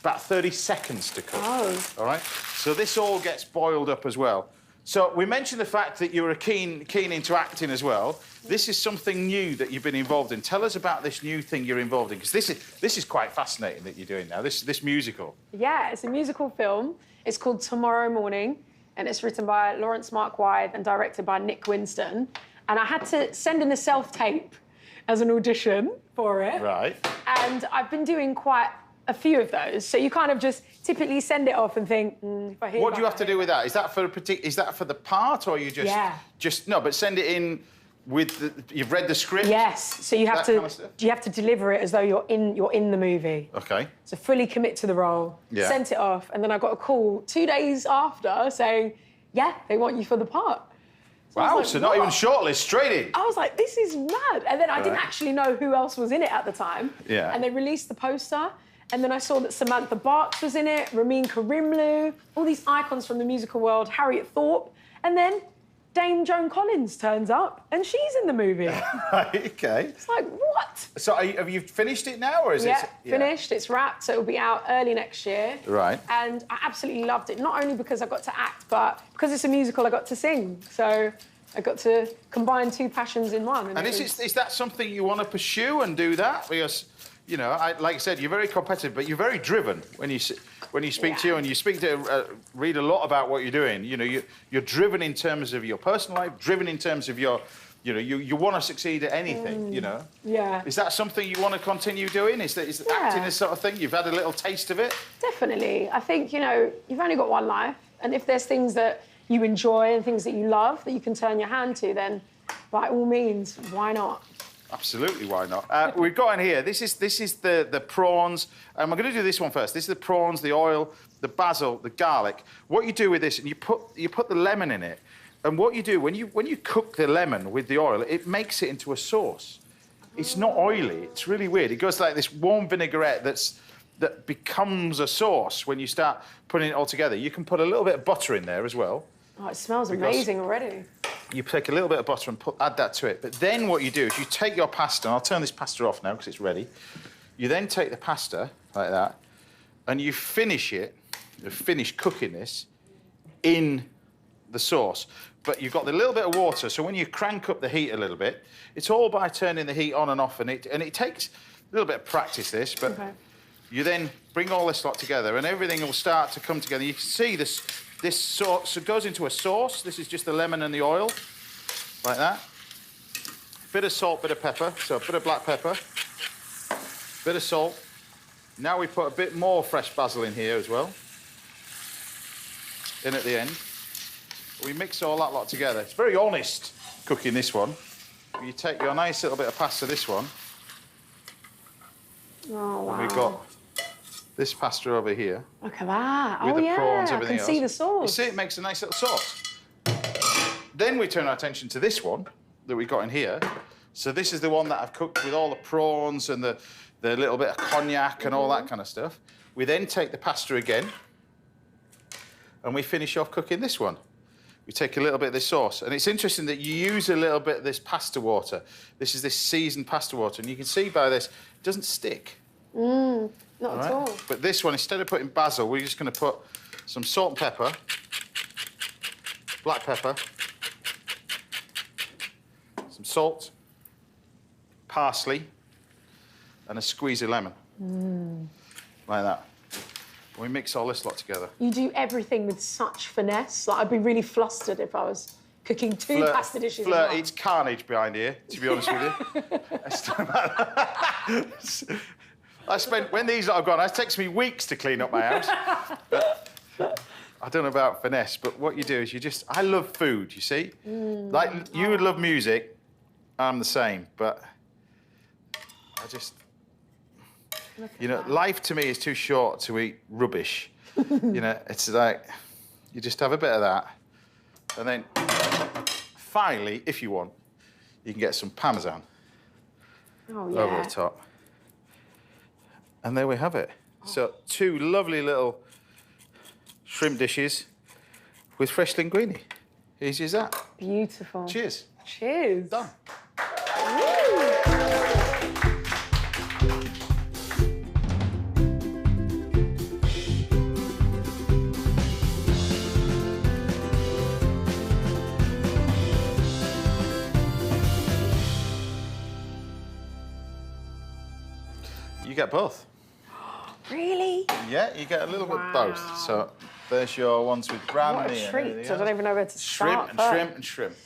about 30 seconds to cook. Oh. All right? So this all gets boiled up as well. So we mentioned the fact that you're keen into acting as well. This is something new that you've been involved in. Tell us about this new thing you're involved in, because this is quite fascinating that you're doing now, this musical. Yeah, it's a musical film. It's called Tomorrow Morning, and it's written by Lawrence Mark Wythe and directed by Nick Winston. And I had to send in a self-tape as an audition for it. Right. And I've been doing quite a few of those. So you kind of just typically send it off and think, if I hear what do you have to do with that? Is that for the part, or you just... Yeah. No, but send it in with you've read the script? Yes. So you have to deliver it as though you're in the movie. Okay. So fully commit to the role. Yeah. Sent it off, and then I got a call 2 days after saying, yeah, they want you for the part. Wow, like, so not even shortlist, straight in. I was like, this is mad. And then I didn't actually know who else was in it at the time. Yeah. And they released the poster, and then I saw that Samantha Barks was in it, Ramin Karimloo, all these icons from the musical world, Harriet Thorpe, and then Dame Joan Collins turns up, and she's in the movie. Okay. It's like, what? So have you finished it now, or is it... Yeah, finished, it's wrapped, so it'll be out early next year. Right. And I absolutely loved it, not only because I got to act, but because it's a musical, I got to sing. So I got to combine 2 passions in one. And is that something you want to pursue and do that? Because, you know, like I said, you're very competitive, but you're very driven when you speak to you, and you speak to read a lot about what you're doing. You know, you're driven in terms of your personal life, driven in terms of your, you know, you want to succeed at anything. You know. Yeah. Is that something you want to continue doing? Is acting this sort of thing? You've had a little taste of it. Definitely. I think, you know, you've only got one life, and if there's things that you enjoy and things that you love that you can turn your hand to, then by all means, why not? Absolutely, why not? We've got in here, this is the prawns. I'm going to do this one first. This is the prawns, the oil, the basil, the garlic. What you do with this, and you put the lemon in it, and what you do, when you cook the lemon with the oil, it makes it into a sauce. It's not oily, it's really weird. It goes like this warm vinaigrette that becomes a sauce when you start putting it all together. You can put a little bit of butter in there as well. Oh, it smells amazing already. You take a little bit of butter and add that to it. But then what you do is you take your pasta, and I'll turn this pasta off now because it's ready. You then take the pasta, like that, and you finish cooking this in the sauce. But you've got the little bit of water, so when you crank up the heat a little bit, it's all by turning the heat on and off, and it takes a little bit of practice, this, but you then bring all this lot together, and everything will start to come together. You can see this sauce, it goes into a sauce. This is just the lemon and the oil, like that. Bit of salt, bit of pepper, so a bit of black pepper, bit of salt. Now we put a bit more fresh basil in here as well, in at the end. We mix all that lot together. It's very honest cooking, this one. You take your nice little bit of pasta, this one, Oh, wow. And we've got this pasta over here. Look at that. With the prawns, I everything can see the sauce. You see, it makes a nice little sauce. Then we turn our attention to this one that we've got in here. So this is the one that I've cooked with all the prawns and the little bit of cognac and all that kind of stuff. We then take the pasta again and we finish off cooking this one. We take a little bit of this sauce. And it's interesting that you use a little bit of this pasta water. This is this seasoned pasta water. And you can see by this, it doesn't stick. Not at all. But this one, instead of putting basil, we're just going to put some salt and pepper, black pepper, some salt, parsley, and a squeeze of lemon. Like that. And we mix all this lot together. You do everything with such finesse. Like, I'd be really flustered if I was cooking two pasta dishes. Fleur eats carnage behind here, to be honest with you. I spent, when these lot have gone, it takes me weeks to clean up my house. But I don't know about finesse, but what you do is I love food, you see? Like, you would love music, I'm the same, but I just, you know, life to me is too short to eat rubbish. You know, it's like, you just have a bit of that, and then finally, if you want, you can get some Parmesan over the top. And there we have it. So 2 lovely little shrimp dishes with fresh linguine. Easy as that. Beautiful. Cheers. Cheers. Done. You get both. Really? Yeah, you get a little bit both. So there's your ones with brandy. What a treat. I don't even know where to start. Shrimp and shrimp.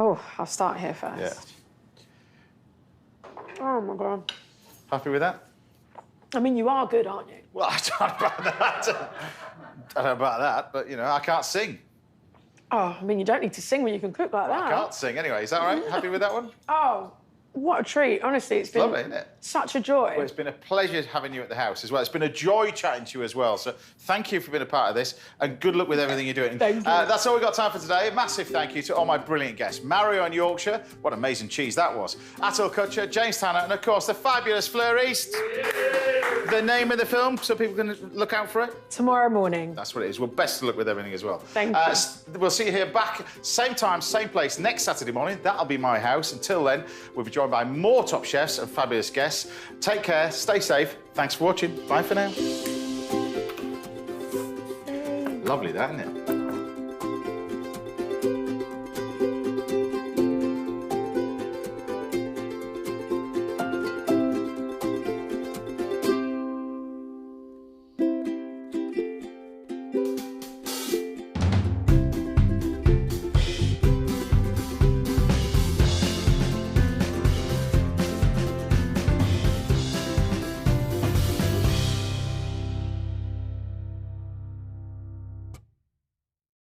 Oh, I'll start here first. Yeah. Oh, my God. Happy with that? I mean, you are good, aren't you? Well, I don't know about that. I don't know about that, but, you know, I can't sing. Oh, I mean, you don't need to sing when you can cook like that. I can't sing anyway. Is that right? Happy with that one? Oh, what a treat. Honestly, it's been lovely, isn't it? Such a joy. Well, it's been a pleasure having you at the house as well. It's been a joy chatting to you as well. So thank you for being a part of this, and good luck with everything you're doing. Thank you. That's all we've got time for today. A massive thank you to all my brilliant guests. Mario in Yorkshire, what amazing cheese that was. Atul Kochhar, James Tanner, and of course the fabulous Fleur East. The name of the film, so people can look out for it? Tomorrow morning. That's what it is. Well, best of luck with everything as well. Thank you. We'll see you here back, same time, same place, next Saturday morning. That'll be my house. Until then, we'll be joined by more top chefs and fabulous guests. Take care, stay safe. Thanks for watching. Bye for now. Lovely, that, isn't it?